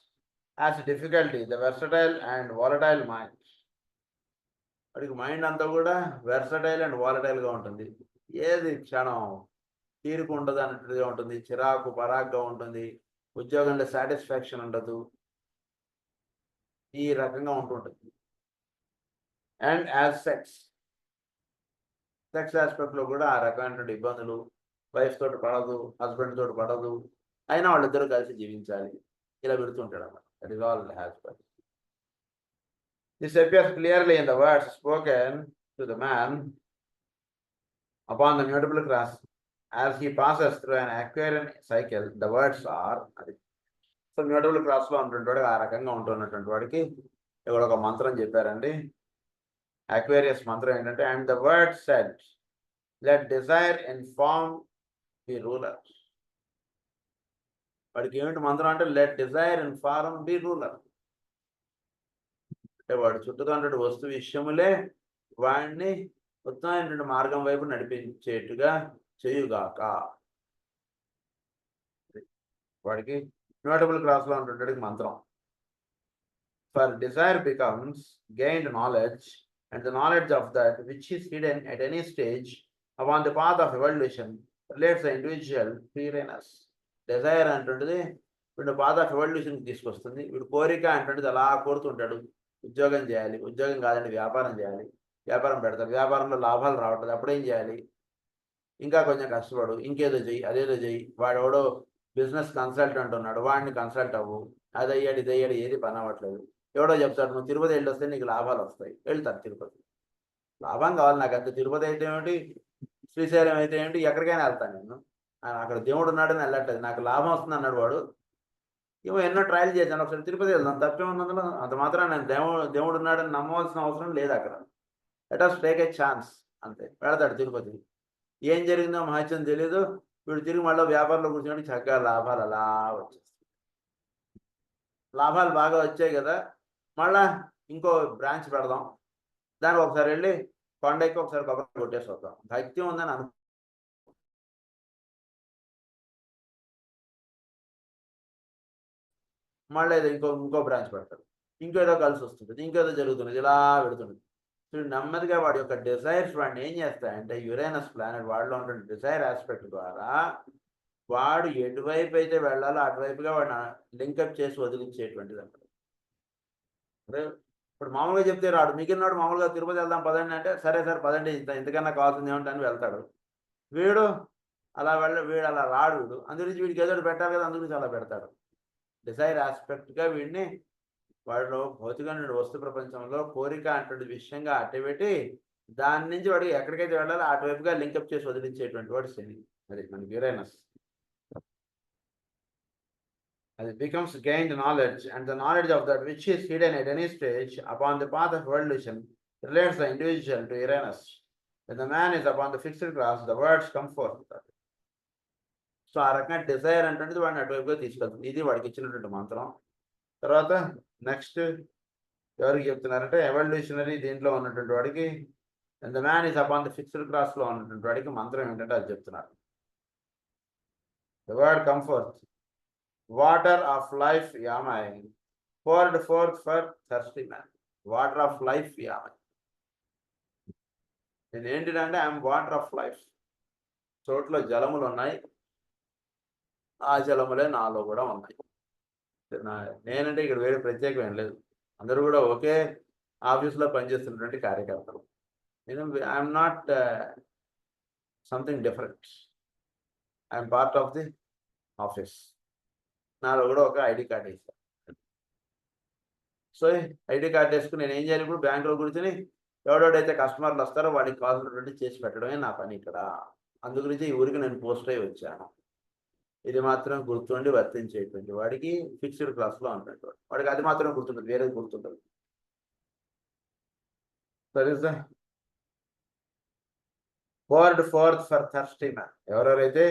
A: as difficulty the versatile and volatile mind. వాడికి మైండ్ అంతా కూడా వెర్సటైల్ అండ్ వాలటైల్గా ఉంటుంది. ఏది క్షణం తీరుకు ఉండదు అన్నట్టుగా ఉంటుంది, చిరాకు పరాగ్గా ఉంటుంది, ఉద్యోగంలో సాటిస్ఫాక్షన్ ఉండదు, ఈ రకంగా ఉంటుంటుంది. అండ్ యాజ్ సెక్స్ ఆస్పెక్ట్లో కూడా ఆ రకమైనటువంటి ఇబ్బందులు, వైఫ్ తోటి పడదు, హస్బెండ్ తోటి పడదు, అయినా వాళ్ళిద్దరూ కలిసి జీవించాలి, ఇలా పెడుతుంటాడు అన్నమాట. That is all husband. This appears clearly in the words spoken to the man upon the mutable class as he passes through an Aquarian cycle. The words are so mutable క్లాస్లో ఉన్నటువంటి వాడికి ఆ రకంగా ఉంటున్నటువంటి వాడికి ఇక్కడ ఒక మంత్రం చెప్పారండి. అక్వేరియస్ మంత్రం ఏంటంటే, and the word said let desire inform the ruler. వాడికి ఏమిటి మంత్రం అంటే, let desire inform the ruler. అంటే వాడు చుట్టూ వస్తు విషయములే వాడిని ఉత్తమమైనటువంటి మార్గం వైపు నడిపించేట్టుగా చేయుగాక. వాడికి మ్యూటబుల్ క్లాస్లో ఉన్నటువంటి మంత్రం. For desire becomes gained knowledge and the knowledge of that which is hidden at any stage upon the path of evolution relates the individual freeness. Desire అంటుంటుంది వీడు పాత్ ఆఫ్ ఎవల్యూషన్కి తీసుకొస్తుంది. వీడు కోరిక అంటుంటుంది అలా కోరుతుంటాడు. ఉద్యోగం చేయాలి, ఉద్యోగం కాదండి వ్యాపారం చేయాలి, వ్యాపారం పెడతారు, వ్యాపారంలో లాభాలు రావట్లేదు, అప్పుడేం చేయాలి? ఇంకా కొంచెం కష్టపడు, ఇంకేదో చెయ్యి, అదేదో చెయ్యి, వాడెవడో బిజినెస్ కన్సల్టెంట్ ఉన్నాడు, వాడిని కన్సల్ట్ అవ్వు, అది అయ్యాడు ఇది అయ్యాడు, ఏది పని అవ్వట్లేదు, ఎవడో చెప్తాడు నువ్వు తిరుపతి వెళ్ళి వస్తే నీకు లాభాలు వస్తాయి, వెళ్తారు తిరుపతి. లాభం కావాలి నాకు, అంతే తిరుపతి అయితే ఏమిటి, శ్రీశైలం అయితే ఏమిటి, ఎక్కడికైనా వెళ్తాను నేను, అక్కడ దేవుడు ఉన్నాడని వెళ్ళట్లేదు, నాకు లాభం వస్తుంది అన్నాడు వాడు. ఏమో ఎన్నో ట్రయల్ చేశాను, ఒకసారి తిరుపతి వెళ్దాం, తప్పే ఉన్నందులో అంత మాత్రం నేను దేవుడు ఉన్నాడని నమ్మవలసిన అవసరం లేదు అక్కడ. Let us take a chance, అంతే. వెళతాడు తిరుపతి, ఏం జరిగిందో మహత్యం తెలీదు, వీడు తిరిగి మళ్ళీ వ్యాపారంలో కూర్చొని చక్కగా లాభాలు అలా వచ్చేస్తాయి. లాభాలు బాగా వచ్చాయి కదా, మళ్ళా ఇంకో బ్రాంచ్ పెడదాం, దానికి ఒకసారి వెళ్ళి కొండకి ఒకసారి కొబ్బరి కొట్టేసి వద్దాం, భక్తి ఉందని అను. మళ్ళీ ఏదో ఇంకో బ్రాంచ్ పెడతాడు, ఇంకేదో కలిసి వస్తుంది, ఇంకేదో జరుగుతున్నది, ఇలా పెడుతుంది. చూడు నెమ్మదిగా వాడి యొక్క డిజైర్స్ వాడిని ఏం చేస్తాయంటే, యురేనస్ ప్లానెట్ వాడిలో ఉన్న డిజైర్ ఆస్పెక్ట్ ద్వారా వాడు ఎటువైపు అయితే వెళ్ళాలో అటువైపుగా వాడిని లింకప్ చేసి వదిలించేటువంటిది అన్నమాట. ఇప్పుడు మామూలుగా చెప్తే రాడు, మిగిలినాడు మామూలుగా తిరుపతి వెళ్దాం పదండి అంటే, సరే సార్ పదండి, ఇంతకన్నా కావాల్సింది ఏమిటని వెళ్తాడు. వీడు వీడు అలా రాడు, వీడు అందుగురించి వీడికి ఏదో పెట్టాలి కదా, అందుగురించి అలా పెడతాడు. డిజైర్ ఆస్పెక్ట్గా వీడిని వాడు భౌతికమైన వస్తు ప్రపంచంలో కోరిక అంటే విషయంగా అట్టబెట్టి దాని నుంచి వాడు ఎక్కడికైతే వెళ్ళాలో అటువైపుగా లింకప్ చేసి వదిలించేటువంటి వాడు శని. అది మనకి యురేనస్. అది becomes gained knowledge, and the knowledge of that which is hidden at any stage upon the path of evolution relates the individual to Uranus. When the man is upon the fixed class, the words come forth. So ఆ రకంగా Dzire అంటే వాడిని అటువైపుగా తీసుకెళ్తుంది. ఇది వాడికి ఇచ్చినటువంటి మంత్రం. తర్వాత నెక్స్ట్ ఎవరికి చెప్తున్నారంటే, ఎవల్యూషనరీ దీంట్లో ఉన్నటువంటి వాడికి, and the man is upon the fixed class లో ఉన్నటువంటి వాడికి మంత్రం ఏంటంటే అది చెప్తున్నారు. The word comfort, water of life am I, poured forth for thirsty man. Water of life am I, నేను ఏంటిదంటే ఐఎమ్ వాటర్ ఆఫ్ లైఫ్. చోట్ల జలములు ఉన్నాయి, ఆ జలములే నాలో కూడా ఉన్నాయి. నేనంటే ఇక్కడ వేరే ప్రత్యేకం లేదు, అందరూ కూడా ఒకే ఆఫీస్లో పనిచేస్తున్నటువంటి కార్యకర్తలు. నేను I'm not something different, I'm part of the office. నాలో కూడా ఒక ఐడి కార్డు వేస్తాను. సో ఐడి కార్డు వేసుకుని నేను ఏం చేయాలి, ఇప్పుడు బ్యాంకులో కూర్చొని ఎవడెవడైతే కస్టమర్లు వస్తారో వాడికి కావాల్సినటువంటి చేసి పెట్టడమే నా పని ఇక్కడ. అందుగురించి ఈ ఊరికి నేను పోస్ట్ అయి వచ్చాను. ఇది మాత్రం గుర్తుండి వర్తించేటువంటి వాడికి ఫిక్స్డ్ క్లాస్లో ఉన్నటువంటి వాడికి అది మాత్రం గుర్తుంటుంది, వేరేది గుర్తుంటుంది. సరే, poured forth for thirsty man. ఎవరెవరైతే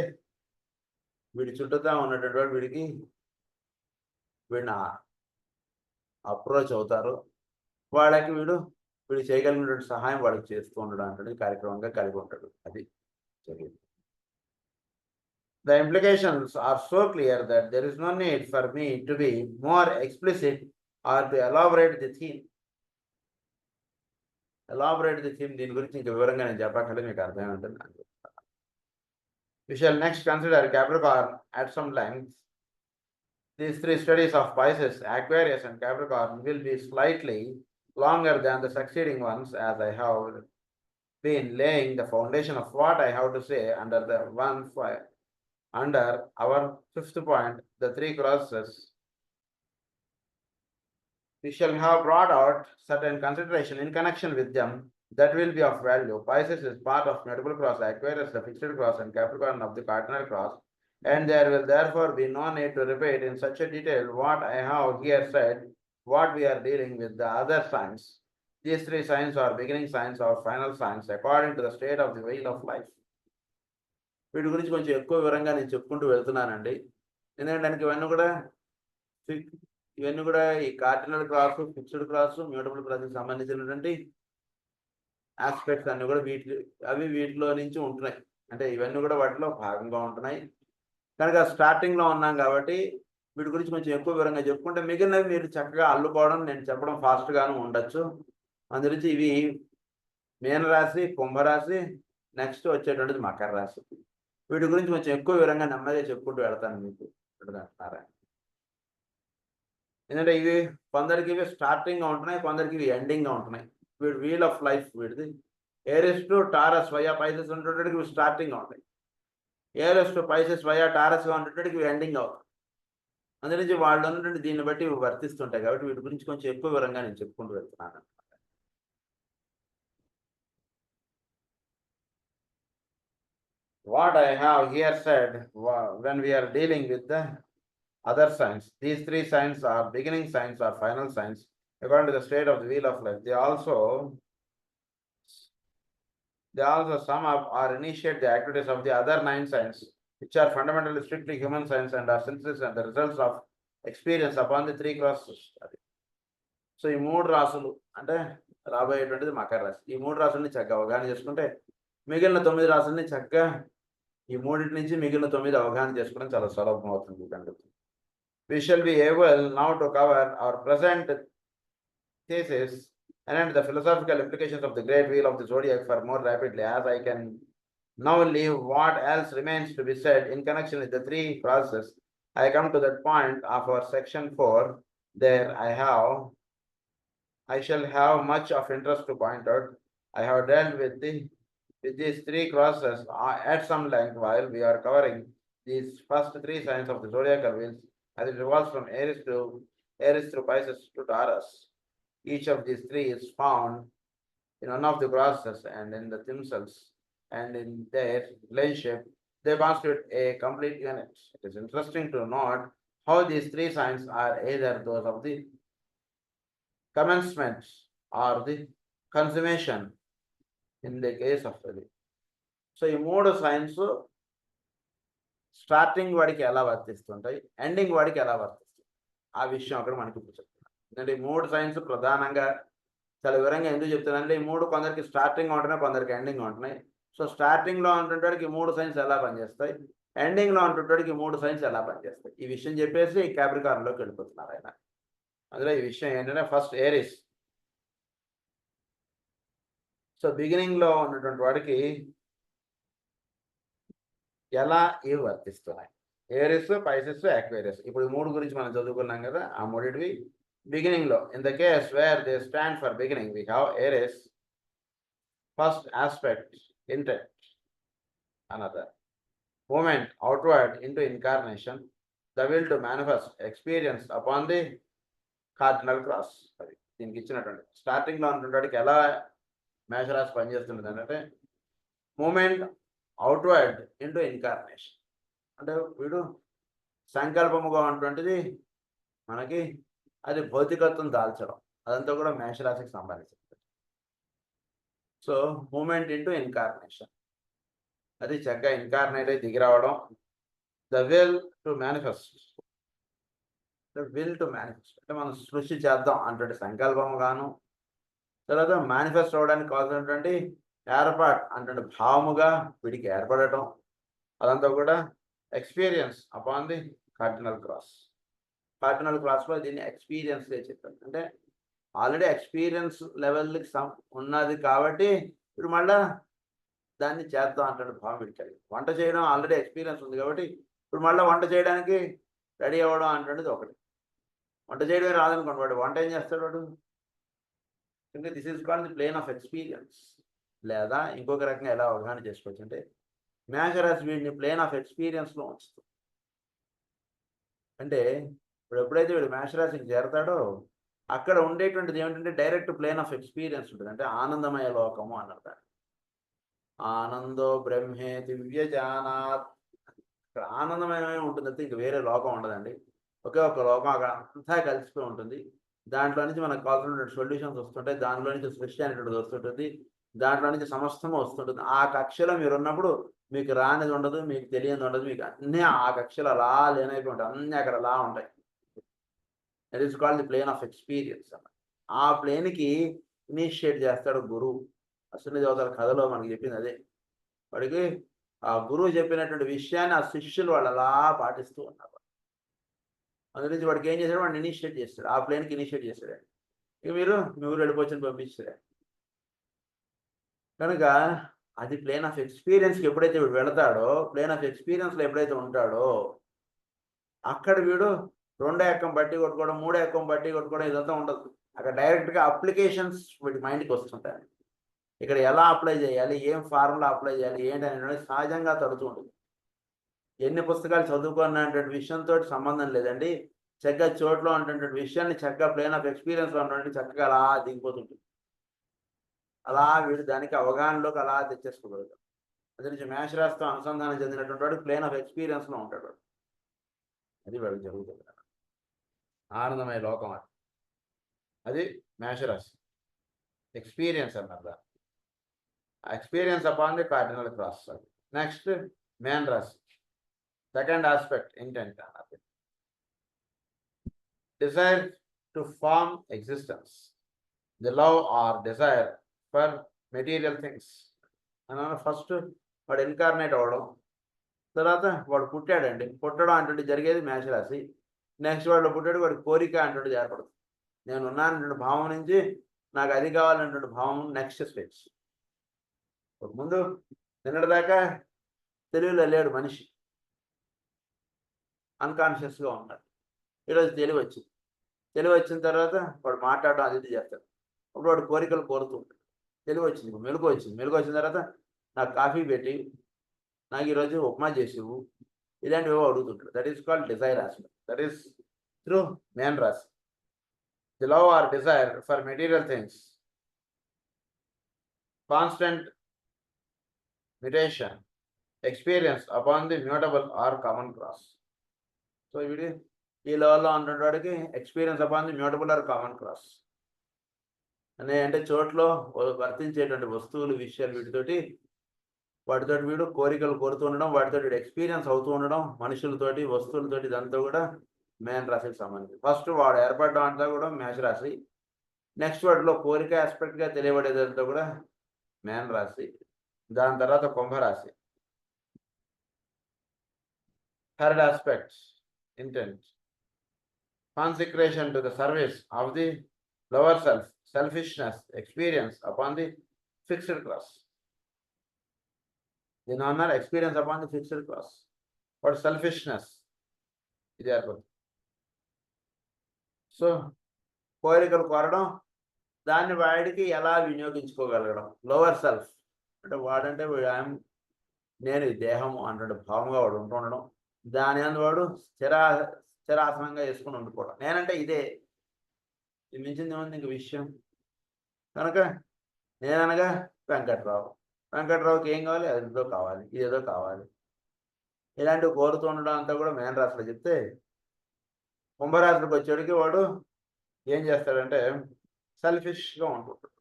A: వీడి చుట్టూతా ఉన్నటువంటి వాడు వీడిని అప్రోచ్ అవుతారో వాళ్ళకి వీడు చేయగలిగినటువంటి సహాయం వాడికి చేస్తూ ఉండడం అంటే కార్యక్రమంగా కలిగి ఉంటాడు. అది జరిగింది. The implications are so clear that there is no need for me to be more explicit or to elaborate the theme. దీని గురించి ఇంకా వివరంగా నేను చెప్పక్కర్లేదు, మీకు అర్థమై ఉంటుంది. We shall next consider Capricorn at some length. These three studies of Pisces, Aquarius and Capricorn will be slightly longer than the succeeding ones, as I have been laying the foundation of what I have to say under our fifth point, the three crosses. We shall have brought out certain consideration in connection with them that will be of value. Pisces is part of mutable cross, Aquarius the fixed cross, and Capricorn of the cardinal cross, and there will therefore be no need to repeat in such a detail what I have here said, what we are dealing with the other signs. These three signs are beginning signs or final signs according to the state of the wheel of life. వీటి గురించి కొంచెం ఎక్కువ వివరంగా నేను చెప్పుకుంటూ వెళ్తున్నానండి. ఎందుకంటే ఇవన్నీ కూడా ఈ cardinal cross, fixed cross, mutable క్రాస్కి సంబంధించినటువంటి ఆస్పెక్ట్స్ అన్ని కూడా వీటిలో నుంచి ఉంటున్నాయి. అంటే ఇవన్నీ కూడా వాటిలో భాగంగా ఉంటున్నాయి కనుక స్టార్టింగ్లో ఉన్నాం కాబట్టి వీటి గురించి కొంచెం ఎక్కువ వివరంగా చెప్పుకుంటే మిగిలినవి మీరు చక్కగా అల్లుకోవడం, నేను చెప్పడం ఫాస్ట్గాను ఉండొచ్చు. అందుగురించి ఇవి మీనరాశి, కుంభరాశి, నెక్స్ట్ వచ్చేటువంటిది మకర రాశి. వీటి గురించి కొంచెం ఎక్కువ వివరంగా నెమ్మదిగా చెప్పుకుంటూ వెళ్తాను మీకు. ఎందుకంటే ఇవి కొందరికి ఇవి స్టార్టింగ్గా ఉంటున్నాయి, కొందరికి ఇవి ఎండింగ్గా ఉంటున్నాయి. వీడు వీల్ ఆఫ్ లైఫ్ వీడిది Aries to Taurus via Pisces ఉంటుండేటికి ఇవి స్టార్టింగ్గా ఉంటాయి. ఏరిస్ టు పైసెస్ వయా టారస్గా ఉంటుండేటికి ఇవి ఎండింగ్ అవుతాయి. అందునుంచి వాళ్ళు ఉన్నటువంటి దీన్ని బట్టి ఇవి వర్తిస్తుంటాయి కాబట్టి వీటి గురించి కొంచెం ఎక్కువ వివరంగా నేను చెప్పుకుంటూ వెళ్తున్నాను. What I have here said when we are dealing with the other signs, these three signs are beginning signs or final signs according to the state of the wheel of life. They also sum up or initiate the activities of the other 9 signs, which are fundamentally strictly human signs and are synthesis and the results of experience upon the 3 crosses. So ఈ 3 రాసులు అంటే రాబోయేటువంటిది మకర రాశి. ఈ 3 రాసుల్ని చక్కగా అవగాహన చేసుకుంటే మిగిలిన 9 రాసుల్ని చక్కగా ఈ మూడింటి నుంచి మిగిలిన 9 అవగాహన చేసుకోవడం చాలా సులభం అవుతుంది కండి. We shall be able now to cover our present thesis and the philosophical implications of the great wheel of the zodiac for more rapidly, as I can now leave what else remains to be said in connection with the 3 processes. I come to that point of our section 4. There I shall have much of interest to point out. I have dealt with these 3 crosses at some length while we are covering these first 3 signs of the zodiacal wheels, as it revolves from Aries through Pisces to Taurus. Each of these 3 is found in one of the crosses and in the themselves, and in their relationship, they constitute a complete unit. It is interesting to note how these 3 signs are either those of the commencement or the consummation in the case of the. So ఈ 3 science starting వాడికి ఎలా వర్తిస్తుంటాయి, ending వాడికి ఎలా వర్తిస్తుంది ఆ విషయం అక్కడ మనకి ఇప్పుడు చెప్తున్నాను. ఎందుకంటే ఈ 3 సైన్స్ ప్రధానంగా చాలా వివరంగా ఎందుకు చెప్తున్నానంటే ఈ 3 కొందరికి స్టార్టింగ్ ఉంటున్నాయి, కొందరికి ఎండింగ్ ఉంటున్నాయి. సో స్టార్టింగ్లో ఉంటుంటాడికి 3 సైన్స్ ఎలా పనిచేస్తాయి, ఎండింగ్లో ఉంటుంటాడికి 3 సైన్స్ ఎలా పనిచేస్తాయి, ఈ విషయం చెప్పేసి క్యాప్రికార్న్లోకి వెళ్ళిపోతున్నారు ఆయన. అందులో ఈ విషయం ఏంటంటే ఫస్ట్ ఏరిస్. సో బిగినింగ్లో ఉన్నటువంటి వాడికి ఎలా ఇవి వర్తిస్తున్నాయి, ఏరిస్, పైసెస్, అక్వేరియస్. ఇప్పుడు 3 గురించి మనం చదువుకున్నాం కదా, ఆ మూడిటివి బిగినింగ్లో. In the case where they stand for beginning, we have Aries, first aspect, intent, another moment outward into incarnation, the will to manifest experience upon the cardinal cross. అది దీనికి ఇచ్చినటువంటి స్టార్టింగ్లో ఉన్నటువంటి ఎలా మేషరాశి పనిచేస్తుంది అంటే మూమెంట్ అవుట్వర్డ్ ఇంటూ ఇన్కార్నేషన్, అంటే వీడు సంకల్పముగా ఉన్నటువంటిది మనకి అది భౌతికత్వం దాల్చడం, అదంతా కూడా మేషరాశికి సంబంధించింది. సో మూమెంట్ ఇంటూ ఇన్కార్నేషన్, అది చక్కగా ఇన్కార్నేట్ అయి దిగి రావడం. ద విల్ టు మేనిఫెస్ట్, అంటే మనం సృష్టి చేద్దాం అంటే సంకల్పముగాను, తర్వాత మేనిఫెస్ట్ అవ్వడానికి కావాల్సినటువంటి ఏర్పాటు అంటే భావముగా వీడికి ఏర్పడటం, అదంతా కూడా experience upon the cardinal cross. Cardinal క్రాస్లో దీన్ని ఎక్స్పీరియన్స్గా చెప్పారు. అంటే ఆల్రెడీ ఎక్స్పీరియన్స్ లెవెల్కి ఉన్నది కాబట్టి ఇప్పుడు మళ్ళా దాన్ని చేద్దాం అంటే భావం వీడికి. వంట చేయడం ఆల్రెడీ ఎక్స్పీరియన్స్ ఉంది కాబట్టి ఇప్పుడు మళ్ళీ వంట చేయడానికి రెడీ అవ్వడం అంటున్నది ఒకటి. వంట చేయడమే రాదనుకోండి, వాడు వంట ఏం చేస్తాడు వాడు? అంటే this is called the plane of experience. లేదా ఇంకొక రకంగా ఎలా అవగాహన చేసుకోవచ్చు అంటే మేషరాశి వీడిని ప్లేన్ ఆఫ్ ఎక్స్పీరియన్స్లో ఉంచుతుంది. అంటే ఇప్పుడు ఎప్పుడైతే వీడు మేషరాశికి చేరతాడో అక్కడ ఉండేటువంటిది ఏమిటంటే డైరెక్ట్ ప్లేన్ ఆఫ్ ఎక్స్పీరియన్స్ ఉంటుంది. అంటే ఆనందమయ లోకము అన్నారు. ఆనందో బ్రహ్మే దివ్యజానాత్. ఇక్కడ ఆనందమయమే ఉంటుంది అంటే ఇంక వేరే లోకం ఉండదండి. ఒకే ఒక లోకం అక్కడ అంతా కలిసిపోయి ఉంటుంది. దాంట్లో నుంచి మనకు కావాల్సినటువంటి సొల్యూషన్స్ వస్తుంటాయి, దాంట్లో నుంచి సృష్టి అనేటువంటిది వస్తుంటుంది, దాంట్లో నుంచి సమస్తము వస్తుంటుంది. ఆ కక్షలో మీరు ఉన్నప్పుడు మీకు రానిది ఉండదు, మీకు తెలియనిది ఉండదు, మీకు అన్నీ ఆ కక్షలు అలా లేనైపోయి ఉంటాయి, అన్నీ అక్కడ అలా ఉంటాయి. That is called the plane of experience. ఆ ప్లేన్కి ఇనిషియేట్ చేస్తాడు గురువు. అశ్విని దేవతల కథలో మనకి చెప్పింది అదే. వాడికి ఆ గురువు చెప్పినటువంటి విషయాన్ని ఆ శిష్యులు వాళ్ళు అలా పాటిస్తూ ఉన్నారు. అందుగురించి వాడికి ఏం చేశాడు, వాడిని ఇనిషియేట్ చేస్తాడు, ఆ ప్లేన్కి ఇనిషియేట్ చేస్తాడు. ఇక మీరు మీ ఊరు వెళ్ళిపోవచ్చని పంపించాడు. కనుక అది ప్లేన్ ఆఫ్ ఎక్స్పీరియన్స్కి ఎప్పుడైతే వీడు వెళతాడో, ప్లేన్ ఆఫ్ ఎక్స్పీరియన్స్లో ఎప్పుడైతే ఉంటాడో అక్కడ వీడు రెండో ఎక్కం బట్టి కొట్టుకోవడం, మూడో ఎక్కం బట్టి కొట్టుకోవడం ఇదంతా ఉండదు. అక్కడ డైరెక్ట్గా అప్లికేషన్స్ వీటి మైండ్కి వస్తుంటాయి. ఇక్కడ ఎలా అప్లై చేయాలి, ఏం ఫార్ములా అప్లై చేయాలి, ఏంటి అనేది సహజంగా తడుతూ ఉంటుంది. ఎన్ని పుస్తకాలు చదువుకున్నటువంటి విషయంతో సంబంధం లేదండి. చక్కగా చోట్లో ఉన్నటువంటి విషయాన్ని చక్కగా ప్లేన్ ఆఫ్ ఎక్స్పీరియన్స్లో ఉన్నటువంటి చక్కగా అలా దిగిపోతుంటుంది. అలా వీడు దానికి అవగాహనలోకి అలా తెచ్చేసుకోగలుగుతాడు. అదే నుంచి మేషరాశితో అనుసంధానం చెందినటువంటి వాడు ప్లేన్ ఆఫ్ ఎక్స్పీరియన్స్లో ఉంటాడు. అది వాడికి జరుగుతుంది. ఆనందమయ లోకం అది. అది మేషరాశి ఎక్స్పీరియన్స్ అన్నారు. Experience upon the cardinal cross. Next మేన్ రాశి. సెకండ్ ఆస్పెక్ట్ ఇంటెంట్ అన్నది. Desire to form existence, the love or desire for material things అన్న. ఫస్ట్ వాడు ఇన్కార్నేట్ అవ్వడం, తర్వాత వాడు పుట్టాడండి. పుట్టడం అంటే జరిగేది మేషరాశి. నెక్స్ట్ వాడు పుట్టాడు, వాడి కోరిక అంటే ఏర్పడుతుంది. నేను ఉన్నానటువంటి భావం నుంచి నాకు అది కావాలన్నటువంటి భావం నెక్స్ట్ స్టేజ్. ముందు నిన్నటిదాకా తెలివిలో లేడు మనిషి, అన్కాన్షియస్గా ఉన్నాడు. ఈరోజు తెలివి వచ్చింది. తెలివి వచ్చిన తర్వాత వాడు మాట్లాడడం అది చేస్తాడు. అప్పుడు వాడు కోరికలు కోరుతూ ఉంటాడు. తెలివి వచ్చింది, మెలుగు వచ్చింది. మెలుగు వచ్చిన తర్వాత నాకు కాఫీ పెట్టి, నాకు ఈరోజు ఉప్మా చేసివు, ఇలాంటివి అడుగుతుంటాడు. That is called desire aspect. That is through మేన్ రాశి. The love or desire for material things, constant mutation experience upon the mutable or common cross. So వీడి ఈ లెవెల్లో ఉన్నటువంటి వాడికి experience upon the mutable or common cross అనే అంటే చోట్లో వర్తించేటువంటి వస్తువులు, విషయాలు వాటితోటి వీడు కోరికలు కోరుతూ ఉండడం, వాటితోటి వీడు ఎక్స్పీరియన్స్ అవుతూ ఉండడం, మనుషులతోటి, వస్తువులతోటి, ఇదంతా కూడా మేన్ రాశికి సంబంధించి. ఫస్ట్ వాడు ఏర్పడడం అంతా కూడా మేషరాశి. నెక్స్ట్ వాటిలో కోరిక ఆస్పెక్ట్గా తెలియబడేదంతా కూడా మేన్ రాశి. దాని తర్వాత కుంభరాశి. Third aspect intent, consecration to the service of the lower self, selfishness experience upon the fixed class. దీని అన్నారు experience upon the fixed class. What selfishness ఇది ఏర్పడుతుంది. సో కోరికలు కోరడం, దాన్ని వాడికి ఎలా వినియోగించుకోగలగడం. లోవర్ సెల్ఫ్ అంటే వాడంటే నేను ఈ దేహము అంటే భావంగా వాడు ఉంటుండడం, దాని అందు వాడు స్థిరాసనంగా వేసుకుని ఉండిపోవడం. నేనంటే ఇదే, ఇది మించింది ఏముంది ఇంక విషయం. కనుక నేననగా వెంకట్రావుకి ఏం కావాలి, అదేదో కావాలి, ఇదేదో కావాలి, ఇలాంటివి కోరుతూ ఉండడం అంతా కూడా మేన్ రాశిలో చెప్తే, కుంభరాశిలోకి వచ్చేటికి వాడు ఏం చేస్తాడంటే సెల్ఫిష్గా ఉంటుంటాడు.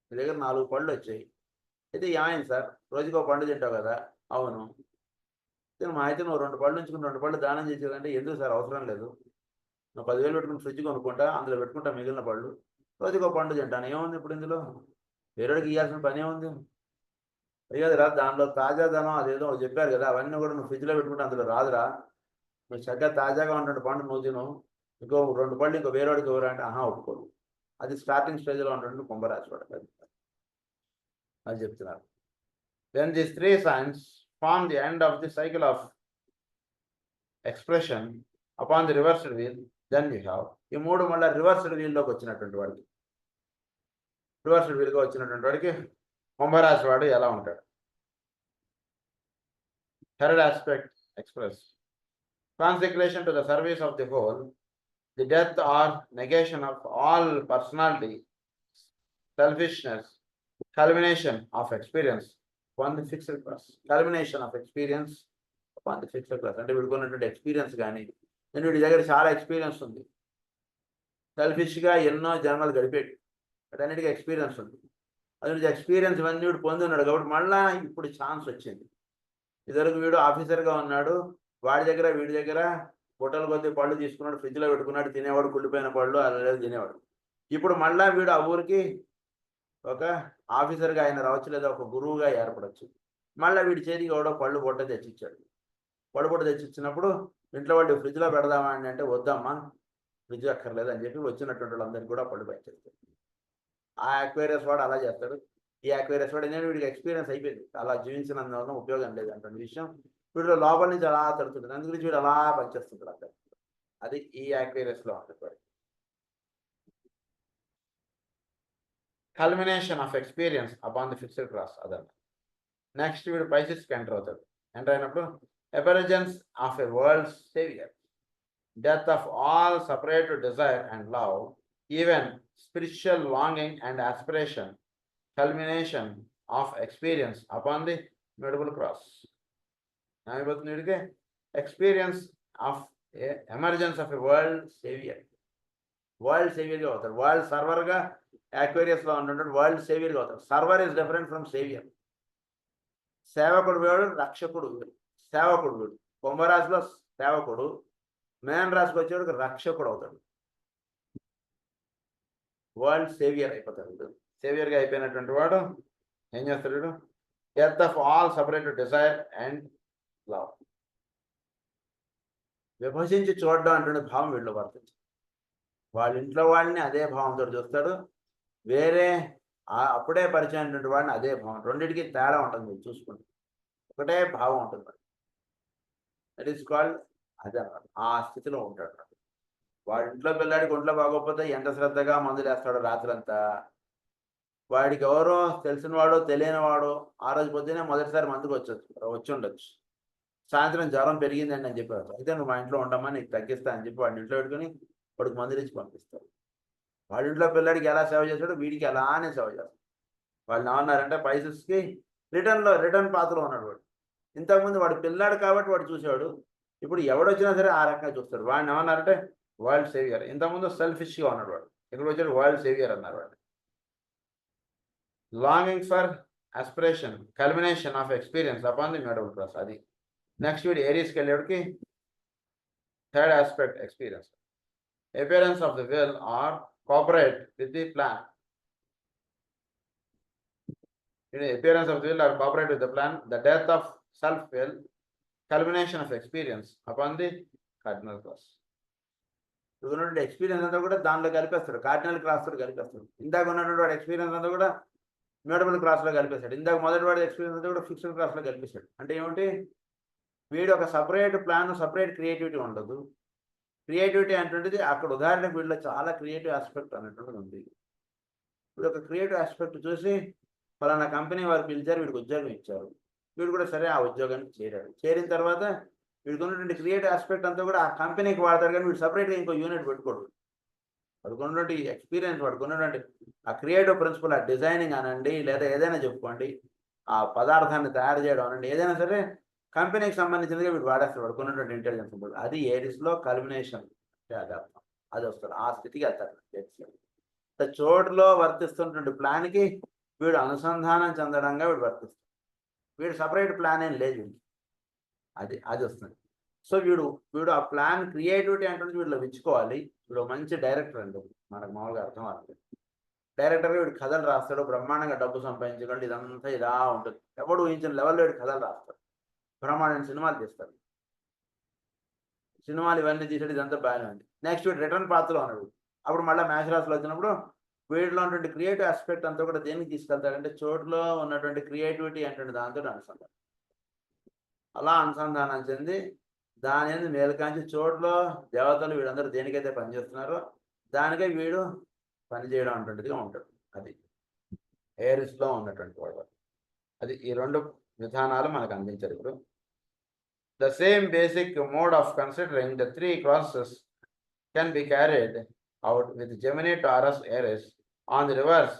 A: మీ దగ్గర 4 పళ్ళు వచ్చాయి, అయితే ఏమైంది సార్, రోజుకి ఒక పండు తింటావు కదా. అవును, మా అయితే నువ్వు 2 పళ్ళు ఉంచుకుని 2 పళ్ళు దానం చేసేదంటే ఎందుకు సార్, అవసరం లేదు. నువ్వు 10,000 పెట్టుకుని ఫ్రిడ్జ్ కొనుక్కుంటా, అందులో పెట్టుకుంటా మిగిలిన పళ్ళు, రోజుకి ఒక పండు తింటాను, ఏముంది ఇప్పుడు ఇందులో, వేరేడికి ఇవ్వాల్సిన పని ఏముంది. అయ్యేది రా, దానిలో తాజాదనం అదేదో చెప్పారు కదా, అవన్నీ కూడా నువ్వు ఫ్రిడ్జ్లో పెట్టుకుంటే అందులో రాదురా. నువ్వు చక్కగా తాజాగా ఉన్నటువంటి పండు నువ్వు తిను, ఇంకో 2 పళ్ళు ఇంకో వేరేవాడికి ఎవరు అంటే ఒప్పుకోడు. అది స్టార్టింగ్ స్టేజ్లో ఉన్నటువంటి కుంభరాశి వాడు అది చెప్తున్నారు. When these 3 signs form the end of the cycle of expression upon the reversed wheel, then we have ఈ 3 మళ్ళీ రివర్స్డ్ వీల్లోకి వచ్చినటువంటి వాడికి, రివర్స్డ్ వీల్గా వచ్చినటువంటి వాడికి కుంభరాశి వాడు ఎలా ఉంటాడు. Third aspect express, consecration to the service of the whole, the death or negation of all personality, selfishness, culmination of experience upon the fixed class. Culmination of experience upon the fixed class అంటే వీడుకున్నటువంటి experience కానీ, నేను వీడి దగ్గర చాలా experience ఉంది, సెల్ఫిష్గా ఎన్నో జన్మలు గడిపేది, అటన్నిటికీ experience ఉంది. అది ఎక్స్పీరియన్స్ ఇవన్నీ వీడు పొంది ఉన్నాడు కాబట్టి మళ్ళీ ఇప్పుడు ఛాన్స్ వచ్చింది. ఇదివరకు వీడు ఆఫీసర్గా ఉన్నాడు, వీడి దగ్గర బుట్టలు కొద్ది పళ్ళు తీసుకున్నాడు, ఫ్రిడ్జ్లో పెట్టుకున్నాడు, తినేవాడు, కుళ్ళిపోయిన పళ్ళు అలా తినేవాడు. ఇప్పుడు మళ్ళీ వీడు ఆ ఊరికి ఒక ఆఫీసర్గా ఆయన రావచ్చు, లేదా ఒక గురువుగా ఏర్పడవచ్చు. మళ్ళీ వీడి చేతికి ఎవడో పళ్ళు బొట్ట తెచ్చిచ్చాడు. పళ్ళు బొట్ట తెచ్చిచ్చినప్పుడు ఇంట్లో వాళ్ళు ఫ్రిడ్జ్లో పెడదామా అంటే వద్దమ్మా, ఫ్రిడ్జ్ అక్కర్లేదు అని చెప్పి వచ్చినటువంటి వాళ్ళందరికీ కూడా పళ్ళు పెంచేస్తాడు. ఆ అక్వేరియస్ వాడు అలా చేస్తాడు. ఈ అక్వేరియస్ వాడు నేను వీడికి ఎక్స్పీరియన్స్ అయిపోయింది, అలా జీవించినందువల్ల ఉపయోగం లేదు అంటే విషయం వీడిలో లోపల నుంచి అలా తడుతుంటుంది. అందుగురించి వీడు అలా పనిచేస్తుంటాడు. అక్కడ అది ఈ యాక్వేరియస్లో ఉంటుంది. Culmination of experience upon the fixed cross అదన్న. నెక్స్ట్ వీడు పైసిస్కి ఎంటర్ అవుతాడు. ఎంటర్ అయినప్పుడు emergence of a world saviour, death of all separate desire and love, even spiritual longing and aspiration, culmination of experience upon the mutable cross. ఏమైపోతుంది వీడికి? Experience of emergence of a world saviour. World సేవియర్గా అవుతాడు. World సర్వర్గా యాక్వేరియస్లో ఉంటుంటాడు, world సేవియర్గా అవుతాడు. Server is different from saviour. సేవకుడు వేడు, రక్షకుడు వేడు. సేవకుడు వీడు కుంభరాశిలో సేవకుడు, మేన రాశికి వచ్చేవాడికి రక్షకుడు అవుతాడు. వరల్డ్ సేవియర్ అయిపోతాడు. సేవియర్గా అయిపోయినటువంటి వాడు ఏం చేస్తాడు? Death of all separate desire and love. విభజించి చూడడం అంటే భావం వీళ్ళు వర్తించు. వాళ్ళ ఇంట్లో వాళ్ళని అదే భావంతో చూస్తాడు, వేరే అప్పుడే పరిచయం అయినటువంటి వాడిని అదే భావం. రెండింటికి తేడా ఉంటుంది మీరు చూసుకుంటే, ఒకటే భావం ఉంటుంది. దట్ ఈస్ కాల్డ్ అదే అన్నమాట. ఆ స్థితిలో ఉంటాడు. వాడి ఇంట్లో పిల్లాడికి ఒంట్లో బాగోకపోతే ఎంత శ్రద్ధగా మందులు వేస్తాడు రాత్రంతా. వాడికి ఎవరో తెలిసిన వాడు తెలియని వాడు ఆ రోజు పొద్దునే మొదటిసారి మందుకు వచ్చి ఉండొచ్చు. సాయంత్రం జ్వరం పెరిగిందండి అని చెప్పారు. అయితే నువ్వు మా ఇంట్లో ఉండమ్మా నీకు తగ్గిస్తా అని చెప్పి వాడిని ఇంట్లో పెట్టుకుని వాడికి మందులు ఇచ్చి పంపిస్తారు. వాళ్ళ ఇంట్లో పిల్లాడికి ఎలా సేవ చేస్తాడో వీడికి అలానే సేవ చేస్తాడు. వాళ్ళు ఏమన్నారంటే పైసెస్కి రిటర్న్ పాత్రలో ఉన్నాడు వాడు. ఇంతకుముందు వాడు పిల్లాడు కాబట్టి వాడు చూసాడు, ఇప్పుడు ఎవడొచ్చినా సరే ఆ రకంగా చూస్తాడు. వాడిని ఏమన్నారంటే వరల్డ్ సేవియర్. ఇంతకుముందు సెల్ఫిష్గా ఉన్నాడు వాడు, ఇక్కడ వచ్చాడు వరల్డ్ సేవియర్ అన్నారు వాడు. Longing for aspiration, culmination of experience upon the mutable cross. అది నెక్స్ట్ వీడు ఏరియస్కి వెళ్ళేవాడికి third aspect experience. Appearance of the will or cooperate with the plan. Appearance of the will or cooperate with the plan, the death of self-will, culmination of experience upon the cardinal cross. ఉన్నటువంటి experience అంతా కూడా దానిలో కలిపేస్తాడు, cardinal క్రాస్తో కలిపేస్తాడు. ఇందాక ఉన్నటువంటి వాడు experience అంతా కూడా mutable క్రాస్లో కలిపేశాడు. ఇందాక మొదటి వాడి ఎక్స్పీరియన్స్ అంతా కూడా ఫిక్స్డ్ క్రాస్లో కలిపేశాడు. అంటే ఏమిటి? వీడు ఒక సపరేట్ ప్లాన్, సపరేట్ క్రియేటివిటీ ఉండదు. క్రియేటివిటీ అటువంటిది అక్కడ ఉదాహరణకు వీడిలో చాలా క్రియేటివ్ ఆస్పెక్ట్ అన్నటువంటిది ఉంది. వీడు ఒక క్రియేటివ్ ఆస్పెక్ట్ చూసి ఫలానా కంపెనీ వారు పిలిచారు, వీడికి ఉద్యోగం ఇచ్చారు. వీడు కూడా సరే ఆ ఉద్యోగానికి చేరాడు. చేరిన తర్వాత వీడికి ఉన్నటువంటి క్రియేటివ్ ఆస్పెక్ట్ అంతా కూడా ఆ కంపెనీకి వాడతారు, కానీ వీడు సపరేట్గా ఇంకో యూనిట్ పెట్టుకోడు. వాడికి ఉన్నటువంటి ఎక్స్పీరియన్స్, వాడికి ఉన్నటువంటి ఆ క్రియేటివ్ ప్రిన్సిపల్, ఆ డిజైనింగ్ అనండి లేదా ఏదైనా చెప్పుకోండి, ఆ పదార్థాన్ని తయారు చేయడం అనండి, ఏదైనా సరే కంపెనీకి సంబంధించినదిగా వీడు వాడేస్తాడు. వాడికి ఉన్నటువంటి ఇంటెలిజెన్స్ ఉంటుంది. అది ఏరిస్లో కల్మినేషన్ అంటే అది అర్థం. అది వస్తాడు, ఆ స్థితికి వెళ్తాడు. చోటులో వర్తిస్తున్నటువంటి ప్లాన్కి వీడు అనుసంధానం చెందడంగా వీడు వర్తిస్తాడు. వీడు సపరేట్ ప్లాన్ ఏం లేదు వీడికి, అది వస్తుంది. సో వీడు ఆ ప్లాన్ క్రియేటివిటీ అంటే వీడిలో విచ్చుకోవాలి. వీడు మంచి డైరెక్టర్ అండి, మనకు మామూలుగా అర్థం అవుతుంది. డైరెక్టర్గా వీడు కథలు రాస్తాడు, బ్రహ్మాండంగా డబ్బు సంపాదించకండి, ఇదంతా ఇలా ఉంటుంది. ఎవడు ఊహించిన లెవెల్లో వీడు కథలు రాస్తాడు, బ్రహ్మాండమైన సినిమాలు తీస్తాడు. సినిమాలు ఇవన్నీ తీసాడు, ఇదంతా బాగానే ఉంది. నెక్స్ట్ వీడు రిటర్న్ పాత్రలో ఉన్నాడు. అప్పుడు మళ్ళీ మ్యాచ్ రాసులు వచ్చినప్పుడు వీడిలో ఉన్నటువంటి క్రియేటివ్ ఆస్పెక్ట్ అంతా కూడా దేనికి తీసుకెళ్తాడంటే చోటులో ఉన్నటువంటి క్రియేటివిటీ అంటే దాంతో అనుసంధానం. అలా అనుసంధానం చెంది దాని మేలుకాంచి చోటులో దేవతలు వీళ్ళందరూ దేనికైతే పనిచేస్తున్నారో దానికై వీడు పనిచేయడం అటువంటిదిగా ఉంటాడు. అది ఏరిస్లో ఉన్నటువంటి వాడు. అది ఈ రెండు విధానాలు మనకు అందించారు. ఇప్పుడు the same basic mode of considering the three crosses can be carried out with Gemini, Taurus, Aries. On the reverse,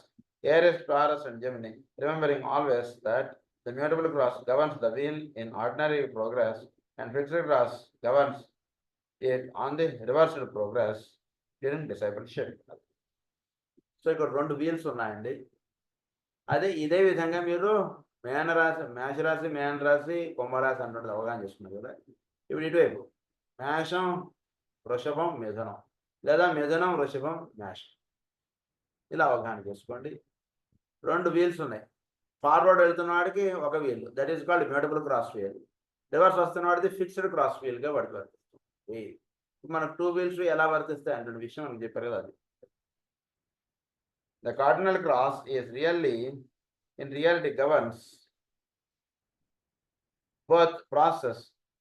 A: Aries, Taurus and Gemini, remembering always that the mutable cross governs the wheel in ordinary progress and fixed cross governs it on the reversed progress during discipleship. So ఇక్కడ రెండు wheels ఉన్నాయండి. అదే ఇదే విధంగా మీరు మేషరాశి, మేనరాశి, కుంభరాశి అన్నట్టు అవగాహన చేసుకున్నారు కదా. ఇప్పుడు ఇటువైపు మేషం, వృషభం, మిథునం, లేదా మిథునం, వృషభం, మేషం, ఇలా అవగాహన చేసుకోండి. రెండు వీల్స్ ఉన్నాయి. ఫార్వర్డ్ వెళ్తున్న వాడికి ఒక wheel, that is called mutable cross wheel. Reverse వస్తున్న వాడిది ఫిక్స్డ్ క్రాస్ వీల్గా వాడికి వర్తిస్తుంది. మనకు టూ వీల్స్ ఎలా వర్తిస్తాయి అంటే విషయం మనకు చెప్పారు కదా. అది the cardinal cross is in reality governs both process,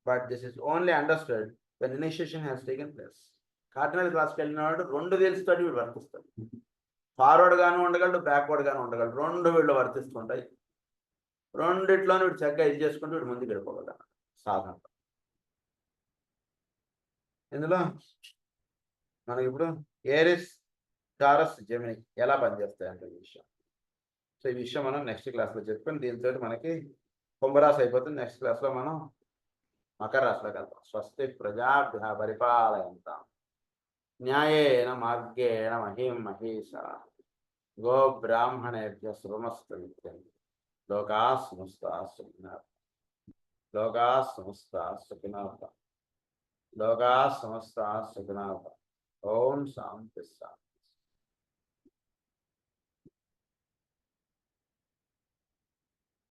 A: but this is only understood when initiation has taken place. Cardinal క్లాస్కి వెళ్ళినవాడు 2 వేలుస్తాడు, వీడు వర్తిస్తాడు. ఫార్వర్డ్ గాను ఉండగలడు, బ్యాక్వర్డ్ గాను ఉండగలడు. 2 వీళ్ళు వర్తిస్తుంటాయి. రెండిట్లోనే వీడు చక్కగా ఇది చేసుకుంటూ వీడు ముందుకు వెళ్ళిపోగలడు సాధనలో. ఇందులో మనకి ఇప్పుడు ఏరిస్, టారస్, జెమిని ఎలా పనిచేస్తాయి అంటే ఈ విషయం. సో ఈ విషయం మనం నెక్స్ట్ క్లాస్లో చెప్పుకొని దీంతో మనకి కుంభరాశి అయిపోతుంది. నెక్స్ట్ క్లాస్లో మనం మకర రాశిలోకి వెళ్తాం. స్వస్తి ప్రజాభ్య పరిపాలయంతాం న్యాయేన మార్గేణ మహీం మహేషా గో బ్రాహ్మణేభ్య శృణమస్తు నిత్యం. లోకా సమస్తా సుఖినః, లోకా సమస్తా సుఖినః, లోకా సమస్తా సుఖినః. ఓం శాంతి శాంతి.